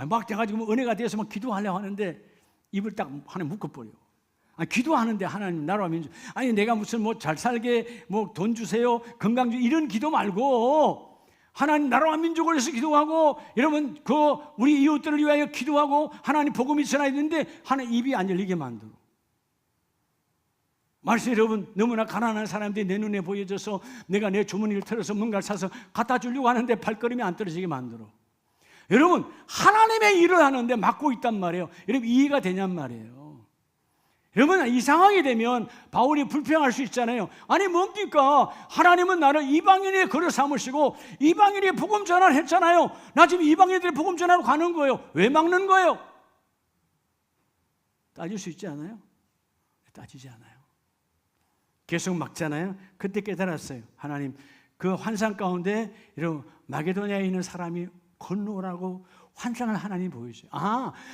막 제가 지금 은혜가 돼서 막 기도하려고 하는데 입을 딱 하나 묶어버려. 기도하는데 하나님 나라와 민족, 내가 무슨 뭐 잘 살게 뭐 돈 주세요, 건강 주 이런 기도 말고 하나님 나라와 민족을 위해서 기도하고, 여러분 그 우리 이웃들을 위하여 기도하고 하나님 복음이 전해야 되는데 하나님 입이 안 열리게 만들어. 말씀, 여러분, 너무나 가난한 사람들이 내 눈에 보여져서 내가 내 주머니를 털어서 뭔가를 사서 갖다 주려고 하는데 발걸음이 안 떨어지게 만들어. 여러분, 하나님의 일을 하는데 막고 있단 말이에요. 여러분, 이해가 되냔 말이에요. 여러분, 이 상황이 되면 바울이 불평할 수 있잖아요. 뭡니까? 하나님은 나를 이방인의 거를 삼으시고 이방인의 복음 전환을 했잖아요. 나 지금 이방인들의 복음 전하러 가는 거예요. 왜 막는 거예요? 따질 수 있지 않아요? 따지지 않아요. 계속 막잖아요. 그때 깨달았어요. 하나님, 그 환상 가운데 이런 마게도냐에 있는 사람이 건너오라고 환상을 하나님이 보여줘요.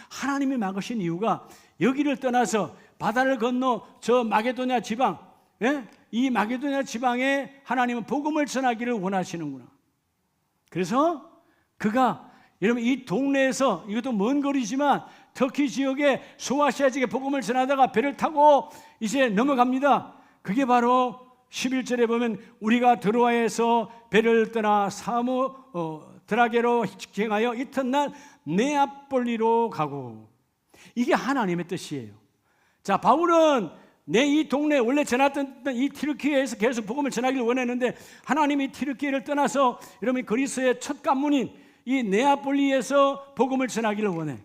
하나님이 막으신 이유가 여기를 떠나서 바다를 건너 저 마게도냐 지방, 이 마게도냐 지방에 하나님은 복음을 전하기를 원하시는구나. 그래서 그가, 여러분, 이 동네에서, 이것도 먼 거리지만 터키 지역에 소아시아 지역에 복음을 전하다가 배를 타고 이제 넘어갑니다. 그게 바로 11절에 보면 우리가 드로아에서 배를 떠나 드라게로 행하여 이튿날 네아폴리로 가고. 이게 하나님의 뜻이에요. 자, 바울은 내 이 동네 원래 전했던 이 튀르키예에서 계속 복음을 전하기를 원했는데 하나님이 튀르키예를 떠나서 여러분 그리스의 첫 관문인 이 네아폴리에서 복음을 전하기를 원해.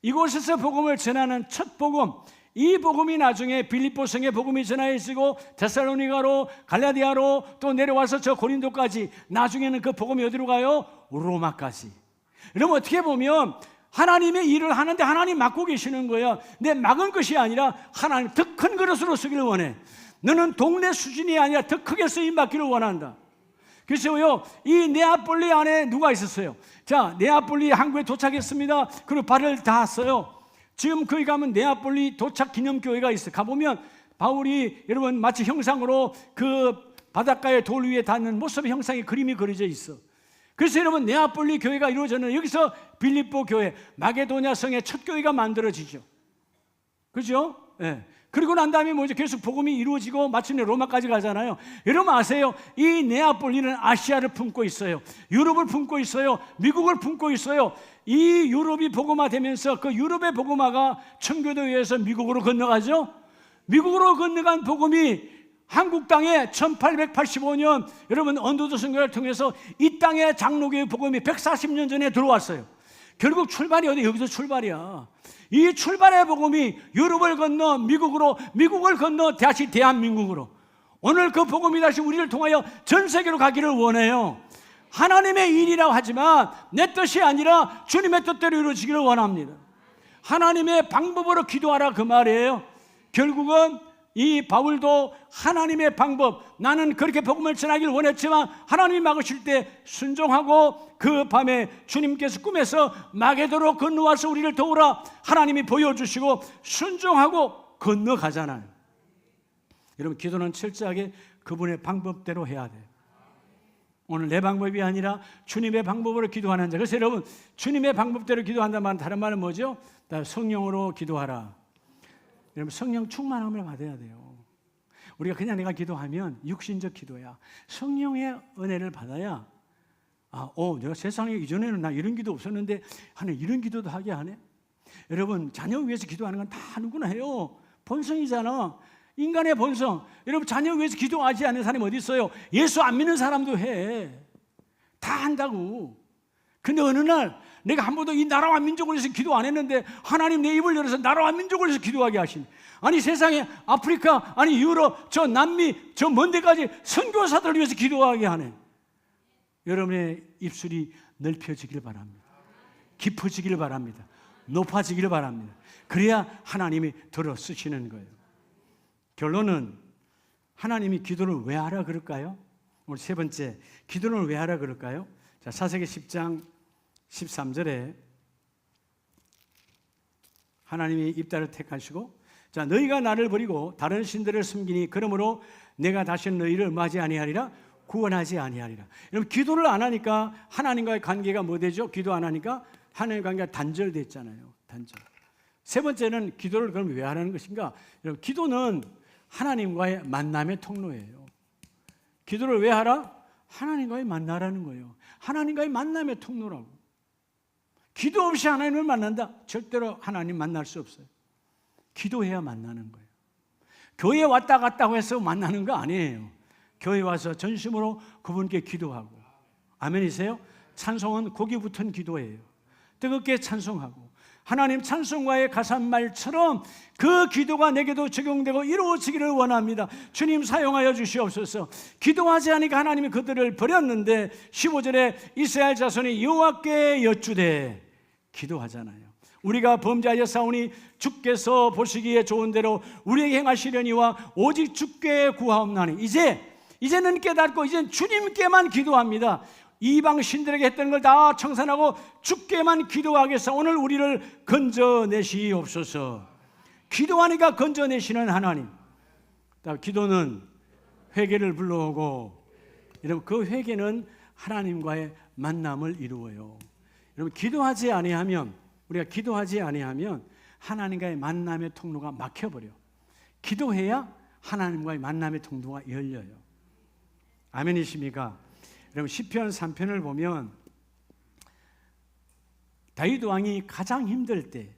이곳에서 복음을 전하는 첫 복음, 이 복음이 나중에 빌립보성에 복음이 전하여지고 데살로니가로, 갈라디아로 또 내려와서 저 고린도까지, 나중에는 그 복음이 어디로 가요? 로마까지. 여러분, 어떻게 보면 하나님의 일을 하는데 하나님 맡고 계시는 거예요. 내 막은 것이 아니라 하나님 더 큰 그릇으로 쓰기를 원해. 너는 동네 수준이 아니라 더 크게 쓰임 받기를 원한다. 그래서요, 이 네아폴리 안에 누가 있었어요? 자, 네아폴리 항구에 도착했습니다. 그리고 발을 닿았어요. 지금 거기 가면 네아폴리 도착 기념교회가 있어요. 가보면 바울이, 여러분, 마치 형상으로 그 바닷가의 돌 위에 닿는 모습의 형상의 그림이 그려져 있어. 그래서 여러분, 네아폴리 교회가 이루어졌는, 여기서 빌립보 교회, 마게도냐 성의 첫 교회가 만들어지죠. 그죠? 네. 그리고 난 다음에 뭐죠? 계속 복음이 이루어지고 마침내 로마까지 가잖아요. 여러분 아세요? 이 네아폴리는 아시아를 품고 있어요. 유럽을 품고 있어요. 미국을 품고 있어요. 이 유럽이 복음화되면서 그 유럽의 복음화가 청교도에 의해서 미국으로 건너가죠. 미국으로 건너간 복음이 한국 땅에 1885년 여러분 언도도 선교를 통해서 이 땅에 장로교의 복음이 140년 전에 들어왔어요. 결국 출발이 어디? 여기서 출발이야. 이 출발의 복음이 유럽을 건너 미국으로, 미국을 건너 다시 대한민국으로, 오늘 그 복음이 다시 우리를 통하여 전 세계로 가기를 원해요. 하나님의 일이라고 하지만 내 뜻이 아니라 주님의 뜻대로 이루어지기를 원합니다. 하나님의 방법으로 기도하라 그 말이에요. 결국은 이 바울도 하나님의 방법, 나는 그렇게 복음을 전하기를 원했지만 하나님이 막으실 때 순종하고 그 밤에 주님께서 꿈에서 마게도로 건너와서 우리를 도우라 하나님이 보여주시고 순종하고 건너가잖아요. 여러분 기도는 철저하게 그분의 방법대로 해야 돼요. 오늘 내 방법이 아니라 주님의 방법으로 기도하는 자. 그래서 여러분 주님의 방법대로 기도한다는 말은 다른 말은 뭐죠? 성령으로 기도하라. 여러분 성령 충만함을 받아야 돼요. 우리가 그냥 내가 기도하면 육신적 기도야. 성령의 은혜를 받아야 내가 세상에 이전에는 나 이런 기도 없었는데 하나님 이런 기도도 하게 하네. 여러분 자녀 위해서 기도하는 건 다 누구나 해요. 본성이잖아. 인간의 본성. 여러분 자녀 위해서 기도하지 않는 사람이 어디 있어요? 예수 안 믿는 사람도 해. 다 한다고. 근데 어느 날 내가 한 번도 이 나라와 민족을 위해서 기도 안 했는데 하나님 내 입을 열어서 나라와 민족을 위해서 기도하게 하시네. 아니 세상에 아프리카, 아니 유럽, 저 남미, 저 먼 데까지 선교사들을 위해서 기도하게 하네. 여러분의 입술이 넓혀지길 바랍니다. 깊어지길 바랍니다. 높아지길 바랍니다. 그래야 하나님이 들어 쓰시는 거예요. 결론은 하나님이 기도를 왜 하라 그럴까요? 오늘 세 번째, 기도를 왜 하라 그럴까요? 자, 사사기 10장 13절에 하나님이 입다를 택하시고, 자 너희가 나를 버리고 다른 신들을 숨기니 그러므로 내가 다시는 너희를 맞이 아니하리라, 구원하지 아니하리라. 여러분 기도를 안 하니까 하나님과의 관계가 뭐 되죠? 기도 안 하니까 하나님의 관계가 단절됐잖아요. 단절. 세 번째는 기도를 그럼 왜 하라는 것인가? 여러분 기도는 하나님과의 만남의 통로예요. 기도를 왜 하라? 하나님과의 만나라는 거예요. 하나님과의 만남의 통로라고. 기도 없이 하나님을 만난다? 절대로 하나님 만날 수 없어요. 기도해야 만나는 거예요. 교회 왔다 갔다 해서 만나는 거 아니에요. 교회 와서 전심으로 그분께 기도하고. 아멘이세요? 찬송은 고기 붙은 기도예요. 뜨겁게 찬송하고 하나님 찬송가의 가사말처럼 그 기도가 내게도 적용되고 이루어지기를 원합니다. 주님 사용하여 주시옵소서. 기도하지 않으니까 하나님이 그들을 버렸는데 15절에 이스라엘 자손이 여호와께 여쭈되 기도하잖아요. 우리가 범죄하여 싸우니 주께서 보시기에 좋은 대로 우리에게 행하시려니와 오직 주께 구하옵나니. 이제는 깨닫고 이제는 주님께만 기도합니다. 이방 신들에게 했던 걸 다 청산하고 주께만 기도하겠사. 오늘 우리를 건져내시옵소서. 기도하니까 건져내시는 하나님. 기도는 회개를 불러오고, 여러분 그 회개는 하나님과의 만남을 이루어요. 여러분 기도하지 아니하면, 우리가 기도하지 아니하면 하나님과의 만남의 통로가 막혀버려. 기도해야 하나님과의 만남의 통로가 열려요. 아멘이십니까? 여러분 시편 3편을 보면 다윗 왕이 가장 힘들 때,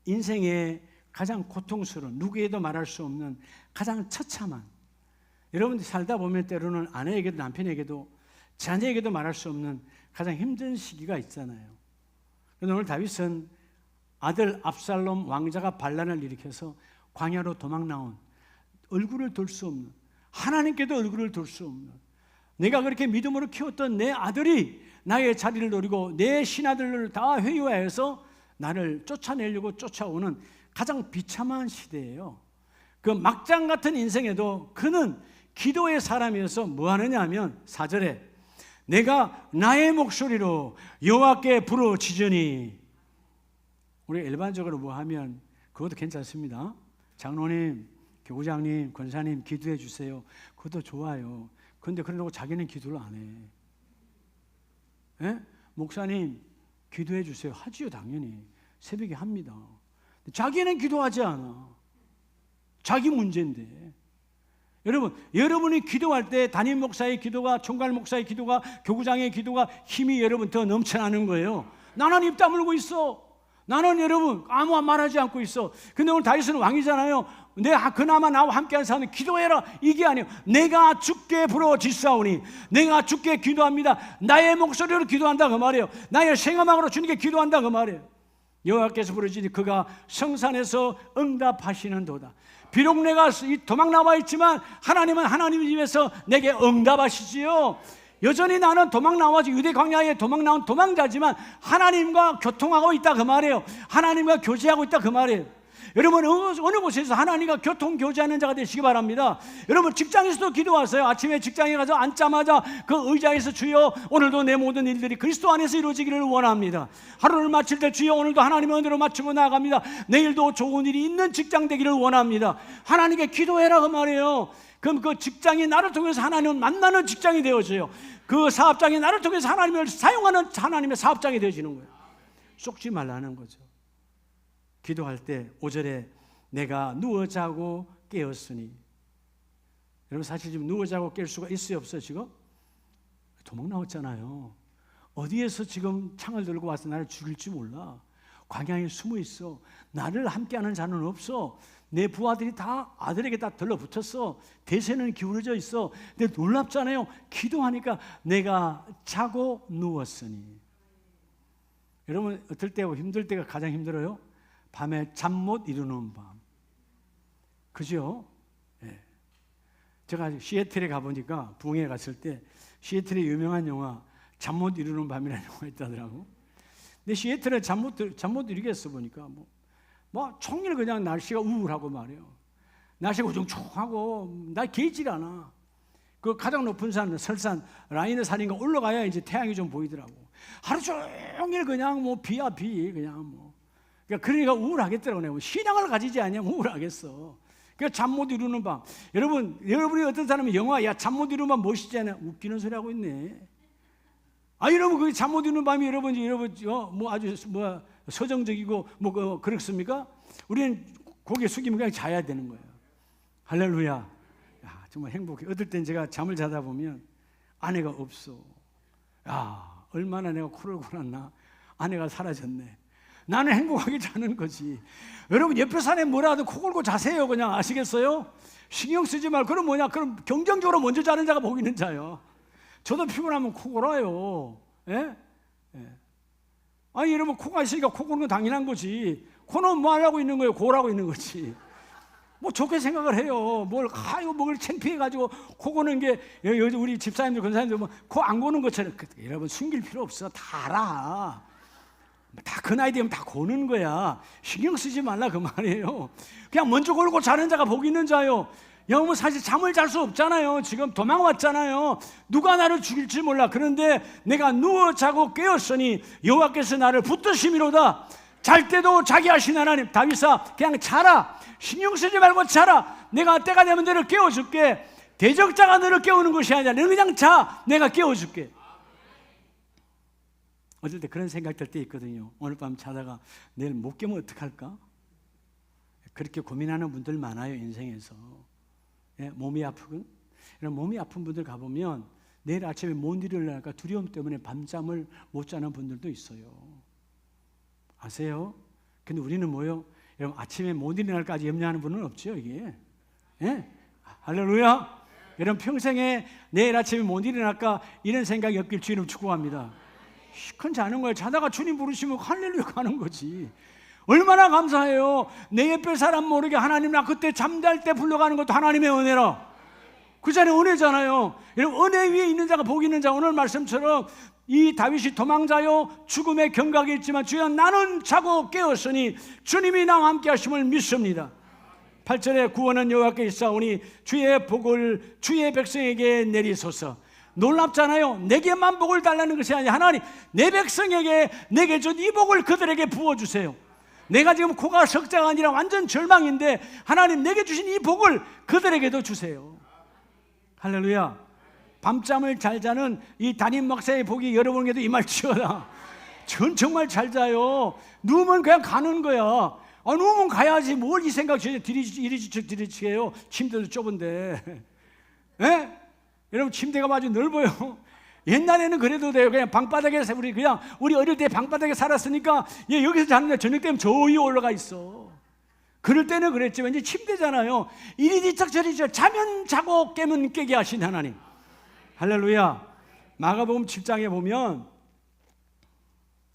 인생의 가장 고통스러운, 누구에도 말할 수 없는 가장 처참한, 여러분 살다 보면 때로는 아내에게도 남편에게도 자녀에게도 말할 수 없는 가장 힘든 시기가 있잖아요. 그런데 오늘 다윗은 아들 압살롬 왕자가 반란을 일으켜서 광야로 도망 나온, 얼굴을 돌 수 없는, 하나님께도 얼굴을 돌 수 없는, 내가 그렇게 믿음으로 키웠던 내 아들이 나의 자리를 노리고 내 신하들을 다 회유해서 나를 쫓아내려고 쫓아오는 가장 비참한 시대예요. 그 막장 같은 인생에도 그는 기도의 사람이어서 뭐 하느냐 하면 4절에 내가 나의 목소리로 여호와께 부르짖으니. 우리 일반적으로 뭐 하면 그것도 괜찮습니다. 장로님, 교구장님, 권사님 기도해 주세요. 그것도 좋아요. 그런데 그러고 자기는 기도를 안 해. 예? 목사님 기도해 주세요. 하지요, 당연히. 새벽에 합니다. 자기는 기도하지 않아. 자기 문제인데. 여러분, 여러분이 기도할 때 담임 목사의 기도가, 총괄 목사의 기도가, 교구장의 기도가 힘이 여러분 더 넘쳐나는 거예요. 나는 입 다물고 있어. 나는 여러분 아무 말하지 않고 있어. 근데 오늘 다윗은 왕이잖아요. 내가 그나마 나와 함께하는 사람은 기도해라, 이게 아니에요. 내가 주께 부르짖사오니, 내가 주께 기도합니다. 나의 목소리로 기도한다 그 말이에요. 나의 생음악으로 주님께 기도한다 그 말이에요. 여호와께서 부르짖으니 그가 성산에서 응답하시는도다. 비록 내가 도망 나와 있지만 하나님은 하나님 집에서 내게 응답하시지요. 여전히 나는 도망 나와서 유대 광야에 도망 나온 도망자지만 하나님과 교통하고 있다 그 말이에요. 하나님과 교제하고 있다 그 말이에요. 여러분, 어느 곳에서 하나님과 교통 교제하는 자가 되시기 바랍니다. 여러분, 직장에서도 기도하세요. 아침에 직장에 가서 앉자마자 그 의자에서 주여 오늘도 내 모든 일들이 그리스도 안에서 이루어지기를 원합니다. 하루를 마칠 때 주여 오늘도 하나님의 은혜로 마치고 나아갑니다. 내일도 좋은 일이 있는 직장 되기를 원합니다. 하나님께 기도해라 그 말이에요. 그럼 그 직장이 나를 통해서 하나님을 만나는 직장이 되어져요. 그 사업장이 나를 통해서 하나님을 사용하는 하나님의 사업장이 되어지는 거예요. 속지 말라는 거죠. 기도할 때 5절에 내가 누워 자고 깨었으니, 여러분 사실 지금 누워 자고 깰 수가 있어요 없어요? 지금 도망 나왔잖아요. 어디에서 지금 창을 들고 와서 나를 죽일지 몰라. 광야에 숨어 있어. 나를 함께하는 자는 없어. 내 부하들이 다 아들에게 다 들러붙었어. 대세는 기울어져 있어. 근데 놀랍잖아요. 기도하니까 내가 자고 누웠으니. 여러분 어떨 때 힘들 때가 가장 힘들어요? 밤에 잠 못 이루는 밤. 그죠? 예. 제가 시애틀에 가보니까 부흥회 갔을 때 시애틀의 유명한 영화 잠 못 이루는 밤이라는 영화가 있다더라고. 근데 시애틀에 잠 못 이루겠어 보니까 뭐 총일 그냥 날씨가 우울하고 말이에요. 날씨가 우중충하고 나 개의질 않아. 그 가장 높은 산 설산 라인의 산인가 올라가야 이제 태양이 좀 보이더라고. 하루 종일 그냥 뭐 비야 비 그냥 뭐. 그러니까 우울하겠더라고요. 신앙을 가지지 않으면 우울하겠어. 그러니까 잠 못 이루는 밤. 여러분이 어떤 사람이 영화 야 잠 못 이루는 밤 멋있잖아요. 웃기는 소리 하고 있네. 여러분 그 잠 못 이루는 밤이 여러분 뭐 아주 뭐 서정적이고 뭐 그렇습니까? 우리는 고개 숙이면 그냥 자야 되는 거예요. 할렐루야. 야, 정말 행복해. 어떨 땐 제가 잠을 자다 보면 아내가 없어. 야, 얼마나 내가 코를 골았나. 아내가 사라졌네. 나는 행복하게 자는 거지. 여러분 옆에 사람이 뭐라 하든 코 골고 자세요. 그냥 아시겠어요? 신경 쓰지 말고. 그럼 경쟁적으로 먼저 자는 자가 복 있는 자요. 저도 피곤하면 코 골아요. 예? 예. 여러분 코가 있으니까 코 고는 건 당연한 거지. 코는 뭐 하려고 있는 거예요? 고라고 있는 거지. 뭐 좋게 생각을 해요. 이거 먹을 창피해가지고 코 고는 게 우리 집사님들 권사님들 코 안 고는 것처럼 여러분 숨길 필요 없어. 다 알아. 다 그 나이 되면 다 고는 거야. 신경 쓰지 말라 그 말이에요. 그냥 먼저 골고 자는 자가 복 있는 자요. 여러분 사실 잠을 잘 수 없잖아요. 지금 도망왔잖아요. 누가 나를 죽일지 몰라. 그런데 내가 누워 자고 깨었으니 여호와께서 나를 붙드심이로다. 잘 때도 자기 하신 하나님. 다윗아 그냥 자라. 신경 쓰지 말고 자라. 내가 때가 되면 너를 깨워줄게. 대적자가 너를 깨우는 것이 아니라 너는 그냥 자. 내가 깨워줄게. 어쩔 때 그런 생각 들 때 있거든요. 오늘 밤 자다가 내일 못 깨면 어떡할까? 그렇게 고민하는 분들 많아요. 인생에서. 예, 몸이 아프군. 이런 몸이 아픈 분들 가보면 내일 아침에 못 일어날까 두려움 때문에 밤잠을 못 자는 분들도 있어요. 아세요? 근데 우리는 뭐요? 여러분 아침에 못 일어날까지 염려하는 분은 없죠. 이게. 예? 할렐루야. 여러분 평생에 내일 아침에 못 일어날까 이런 생각이 없길 주님 축복합니다. 시큰 자는 거예요. 자다가 주님 부르시면 할렐루야 가는 거지. 얼마나 감사해요. 내 옆에 사람 모르게 하나님 나 그때 잠잘 때 불러가는 것도 하나님의 은혜라. 그 자리에 은혜잖아요. 여러분 은혜 위에 있는 자가 복 있는 자. 오늘 말씀처럼 이 다윗이 도망자요 죽음의 경각이 있지만 주여 나는 자고 깨었으니 주님이 나와 함께 하심을 믿습니다. 8절에 구원은 여호와께 있사오니 주의 복을 주의 백성에게 내리소서. 놀랍잖아요. 내게만 복을 달라는 것이 아니라 하나님 내 백성에게 내게 준 이 복을 그들에게 부어주세요. 내가 지금 코가 석자가 아니라 완전 절망인데 하나님 내게 주신 이 복을 그들에게도 주세요. 할렐루야. 밤잠을 잘 자는 이 담임 목사의 복이 여러분에게도 임할지어다. 전 정말 잘 자요. 누우면 그냥 가는 거야. 누우면 가야지. 뭘 이 생각 이리저리해요. 침대도 좁은데. 예? 여러분 침대가 아주 넓어요. 옛날에는 그래도 돼요. 그냥 방바닥에서 우리 어릴 때 방바닥에 살았으니까 여기서 자는데 저녁 때면 저 위에 올라가 있어. 그럴 때는 그랬지만 이제 침대잖아요. 이리저리 저리저리 자면 자고 깨면 깨게 하신 하나님. 할렐루야. 마가복음 7장에 보면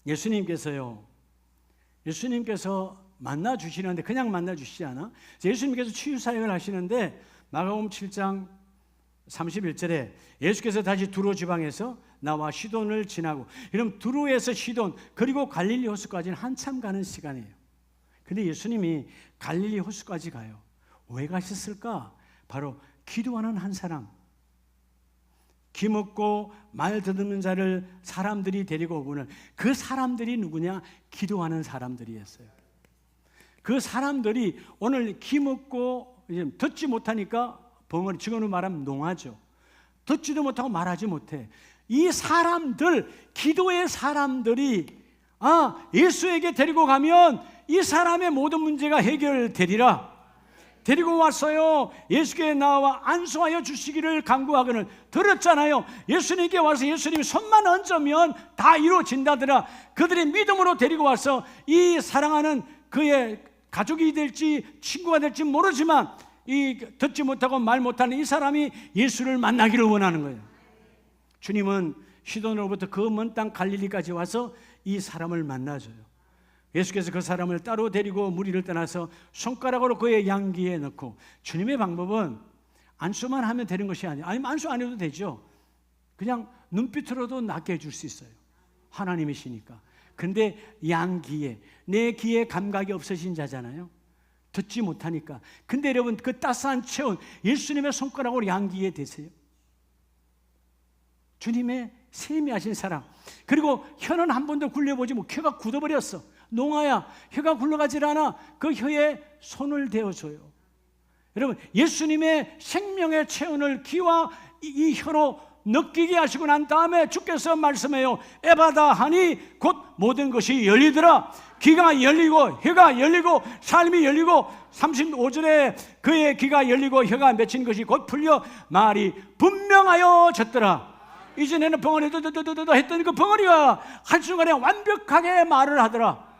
예수님께서 만나 주시는데 그냥 만나 주시지 않아. 예수님께서 치유 사역을 하시는데 마가복음 7장 31절에 예수께서 다시 두로 지방에서 나와 시돈을 지나고, 그럼 두로에서 시돈 그리고 갈릴리 호수까지는 한참 가는 시간이에요. 근데 예수님이 갈릴리 호수까지 가요. 왜 가셨을까? 바로 기도하는 한 사람, 기먹고 말 듣는 자를 사람들이 데리고 오고는 그 사람들이 누구냐? 기도하는 사람들이었어요. 그 사람들이 오늘 기먹고 듣지 못하니까 벙어리, 지금으로 말하면 농하죠. 듣지도 못하고 말하지 못해. 이 사람들, 기도의 사람들이 예수에게 데리고 가면 이 사람의 모든 문제가 해결되리라. 데리고 왔어요. 예수께 나와 안수하여 주시기를 간구하거늘 들었잖아요. 예수님께 와서 예수님이 손만 얹으면 다 이루어진다더라. 그들의 믿음으로 데리고 와서 이 사랑하는 그의 가족이 될지 친구가 될지 모르지만 이 듣지 못하고 말 못하는 이 사람이 예수를 만나기를 원하는 거예요. 주님은 시돈으로부터 그 먼 땅 갈릴리까지 와서 이 사람을 만나줘요. 예수께서 그 사람을 따로 데리고 무리를 떠나서 손가락으로 그의 양귀에 넣고, 주님의 방법은 안수만 하면 되는 것이 아니에요. 아니면 안수 안 해도 되죠. 그냥 눈빛으로도 낫게 해줄 수 있어요. 하나님이시니까. 근데 양귀에, 내 귀에 감각이 없어진 자잖아요. 듣지 못하니까. 근데 여러분 그 따스한 체온, 예수님의 손가락으로 양귀에 대세요. 주님의 세미하신 사랑. 그리고 혀는 한 번도 굴려보지 못, 혀가 굳어버렸어. 농아야, 혀가 굴러가질 않아. 그 혀에 손을 대어줘요. 여러분, 예수님의 생명의 체온을 귀와 이 혀로 느끼게 하시고 난 다음에 주께서 말씀해요. 에바다 하니 곧 모든 것이 열리더라. 귀가 열리고 혀가 열리고 삶이 열리고 35절에 그의 귀가 열리고 혀가 맺힌 것이 곧 풀려 말이 분명하여졌더라. 이전에는 벙어리 했더니 그 벙어리가 한순간에 완벽하게 말을 하더라.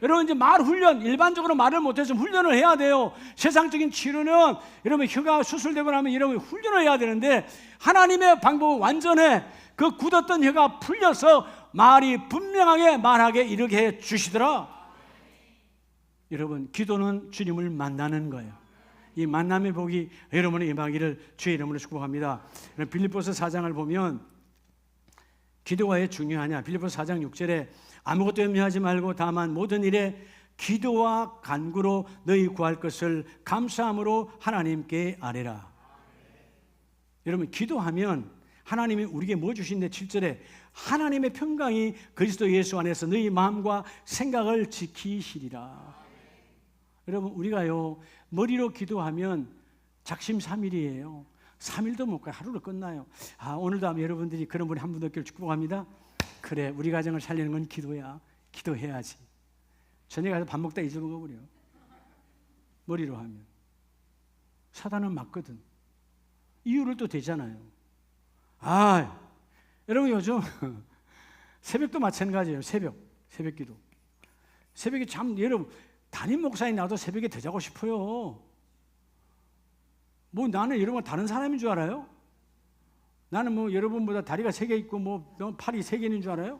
여러분 이제 말 훈련, 일반적으로 말을 못해서 훈련을 해야 돼요. 세상적인 치료는 여러분 혀가 수술되고 나면 여러분 훈련을 해야 되는데 하나님의 방법은 완전해. 그 굳었던 혀가 풀려서 말이 분명하게 말하게 이르게 해 주시더라. 여러분 기도는 주님을 만나는 거예요. 이 만남의 복이 여러분의 임하기를 주의 이름으로 축복합니다. 빌립보서 4장을 보면 기도가 왜 중요하냐? 빌립보서 4장 6절에 아무것도 염려하지 말고 다만 모든 일에 기도와 간구로 너희 구할 것을 감사함으로 하나님께 아뢰라. 여러분 기도하면 하나님이 우리에게 뭐 주신대? 7절에 하나님의 평강이 그리스도 예수 안에서 너희 마음과 생각을 지키시리라. 여러분 우리가요 머리로 기도하면 작심삼일이에요. 3일도 못 가요. 하루로 끝나요. 오늘도 아마 여러분들이 그런 분이 한 분 없기를 축복합니다. 그래, 우리 가정을 살리는 건 기도야. 기도해야지. 저녁에 가서 밥 먹다 잊어먹어버려. 머리로 하면. 사단은 맞거든. 이유를 또 대잖아요. 여러분 요즘 새벽도 마찬가지예요. 새벽 기도. 새벽에 여러분 담임 목사님 나도 새벽에 더 자고 싶어요. 뭐 나는 여러분 다른 사람인 줄 알아요? 나는 뭐 여러분보다 다리가 3개 있고 뭐 팔이 3개 있는 줄 알아요?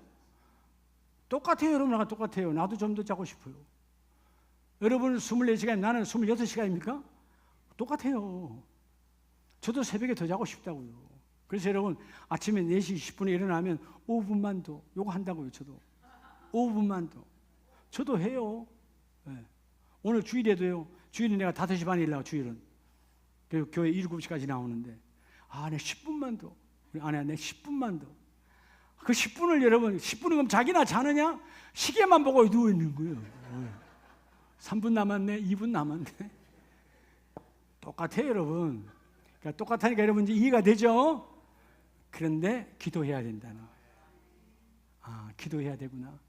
똑같아요. 여러분 나랑 똑같아요. 나도 좀 더 자고 싶어요. 여러분은 24시간, 나는 26시간입니까? 똑같아요. 저도 새벽에 더 자고 싶다고요. 그래서 여러분 아침에 4시 20분에 일어나면 5분만 더 요거 한다고요. 저도 5분만 더 저도 해요. 네. 오늘 주일에도요. 주일에 내가 5시 반에 일어나고 주일은 교회 7시까지 나오는데 내 10분만 더 우리 아내 내 10분만 더 그 10분을 여러분 10분은 그럼 자기나 자느냐? 시계만 보고 누워있는 거예요. 3분 남았네 2분 남았네. 똑같아요 여러분. 그러니까 똑같으니까 여러분 이제 이해가 되죠? 그런데 기도해야 된다는 거예요. 기도해야 되구나.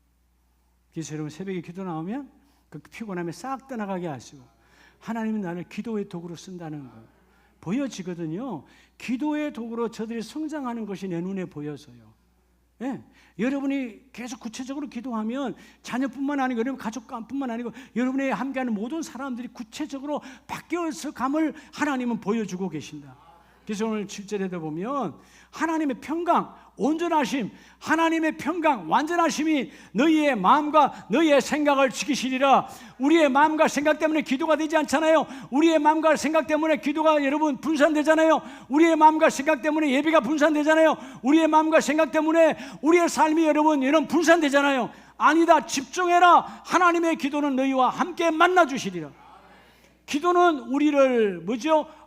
그래서 여러분 새벽에 기도 나오면 그 피곤함이 싹 떠나가게 하시고 하나님이 나를 기도의 도구로 쓴다는 거 보여지거든요. 기도의 도구로 저들이 성장하는 것이 내 눈에 보여서요. 예, 여러분이 계속 구체적으로 기도하면 자녀뿐만 아니고 여러분 가족뿐만 아니고 여러분의 함께하는 모든 사람들이 구체적으로 바뀌어서 감을 하나님은 보여주고 계신다. 그래서 오늘 7절에도 보면 하나님의 평강, 온전하심, 하나님의 평강, 완전하심이 너희의 마음과 너희의 생각을 지키시리라. 우리의 마음과 생각 때문에 기도가 되지 않잖아요. 우리의 마음과 생각 때문에 기도가 여러분 분산되잖아요. 우리의 마음과 생각 때문에 예배가 분산되잖아요. 우리의 마음과 생각 때문에 우리의 삶이 여러분 분산되잖아요. 아니다, 집중해라. 하나님의 기도는 너희와 함께 만나주시리라. 기도는 우리를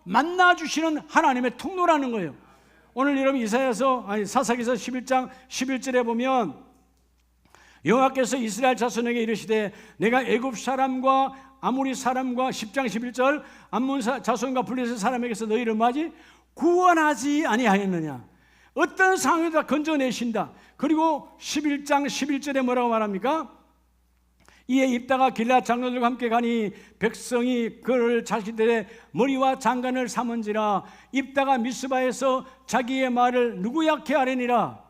만나주시는 하나님의 통로라는 거예요. 오늘 여러분 사사기서 11장 11절에 보면 여호와께서 이스라엘 자손에게 이르시되 내가 애굽 사람과 아모리 사람과 10장 11절 암몬 자손과 블레셋 사람에게서 너희를 구원하지 아니하였느냐. 어떤 상황에다 건져내신다. 그리고 11장 11절에 뭐라고 말합니까? 이에 입다가 길앗 장로들과 함께 가니 백성이 그를 자신들의 머리와 장관을 삼은지라. 입다가 미스바에서 자기의 말을 누구야케 하려니라.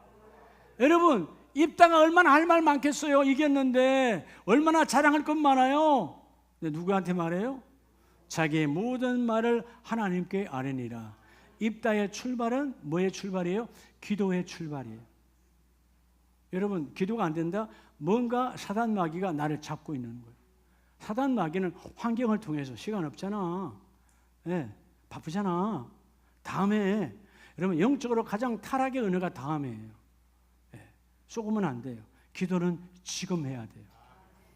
여러분, 입다가 얼마나 할 말 많겠어요. 이겼는데 얼마나 자랑할 것 많아요. 근데 누구한테 말해요? 자기의 모든 말을 하나님께 아뢰니라. 입다의 출발은 뭐의 출발이에요? 기도의 출발이에요. 여러분, 기도가 안 된다? 뭔가 사단 마귀가 나를 잡고 있는 거예요. 사단 마귀는 환경을 통해서 시간 없잖아. 바쁘잖아. 다음에 여러분 영적으로 가장 타락의 은혜가 다음에예요. 쏘으면 안 돼요. 기도는 지금 해야 돼요.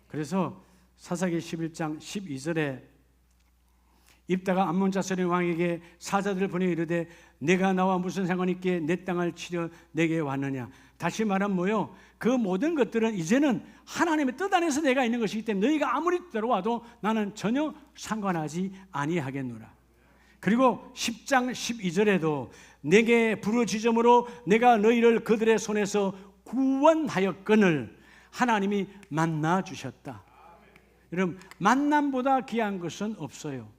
그래서 사사기 11장 12절에 입다가 암몬 자손의 왕에게 사자들을 보내 이르되 내가 나와 무슨 상관이 있기에 내 땅을 치려 내게 왔느냐. 다시 말하면 뭐요? 그 모든 것들은 이제는 하나님의 뜻 안에서 내가 있는 것이기 때문에 너희가 아무리 들어와도 나는 전혀 상관하지 아니하겠노라. 그리고 10장 12절에도 내게 부르짖음으로 내가 너희를 그들의 손에서 구원하였거늘 하나님이 만나 주셨다. 여러분, 만남보다 귀한 것은 없어요.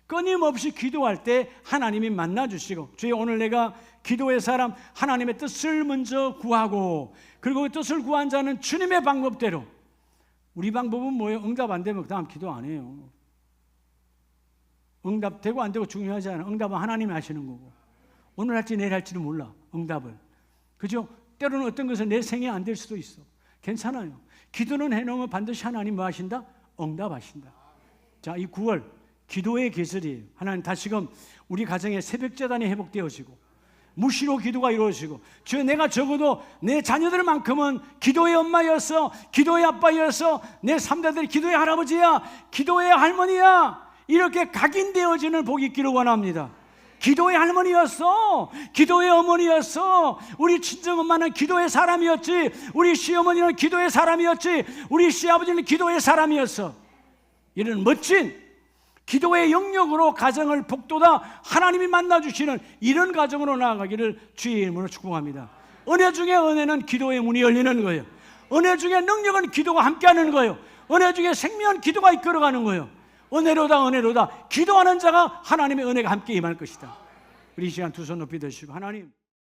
끊임없이 기도할 때 하나님이 만나 주시고, 주여 오늘 내가 기도의 사람 하나님의 뜻을 먼저 구하고, 그리고 그 뜻을 구한 자는 주님의 방법대로. 우리 방법은 뭐예요? 응답 안 되면 그다음 기도 안 해요. 응답 되고 안 되고 중요하지 않아요. 응답은 하나님이 하시는 거고, 오늘 할지 내일 할지는 몰라. 응답을, 그죠? 때로는 어떤 것은 내 생에 안 될 수도 있어. 괜찮아요. 기도는 해놓으면 반드시 하나님 뭐 하신다? 응답하신다. 자, 이 9월 기도의 계절이에요. 하나님 다시금 우리 가정에 새벽제단이 회복되어지고 무시로 기도가 이루어지고, 주여 내가 적어도 내 자녀들만큼은 기도의 엄마였어, 기도의 아빠였어, 내 3대들이 기도의 할아버지야, 기도의 할머니야, 이렇게 각인되어지는 복이 있기를 원합니다. 기도의 할머니였어, 기도의 어머니였어, 우리 친정엄마는 기도의 사람이었지, 우리 시어머니는 기도의 사람이었지, 우리 시아버지는 기도의 사람이었어. 이런 멋진 기도의 영역으로 가정을 복돋아 하나님이 만나주시는 이런 가정으로 나아가기를 주의 이름으로 축복합니다. 은혜 중에 은혜는 기도의 문이 열리는 거예요. 은혜 중에 능력은 기도가 함께하는 거예요. 은혜 중에 생명은 기도가 이끌어가는 거예요. 은혜로다 은혜로다. 기도하는 자가 하나님의 은혜가 함께 임할 것이다. 우리 이 시간 두 손 높이 드시고, 하나님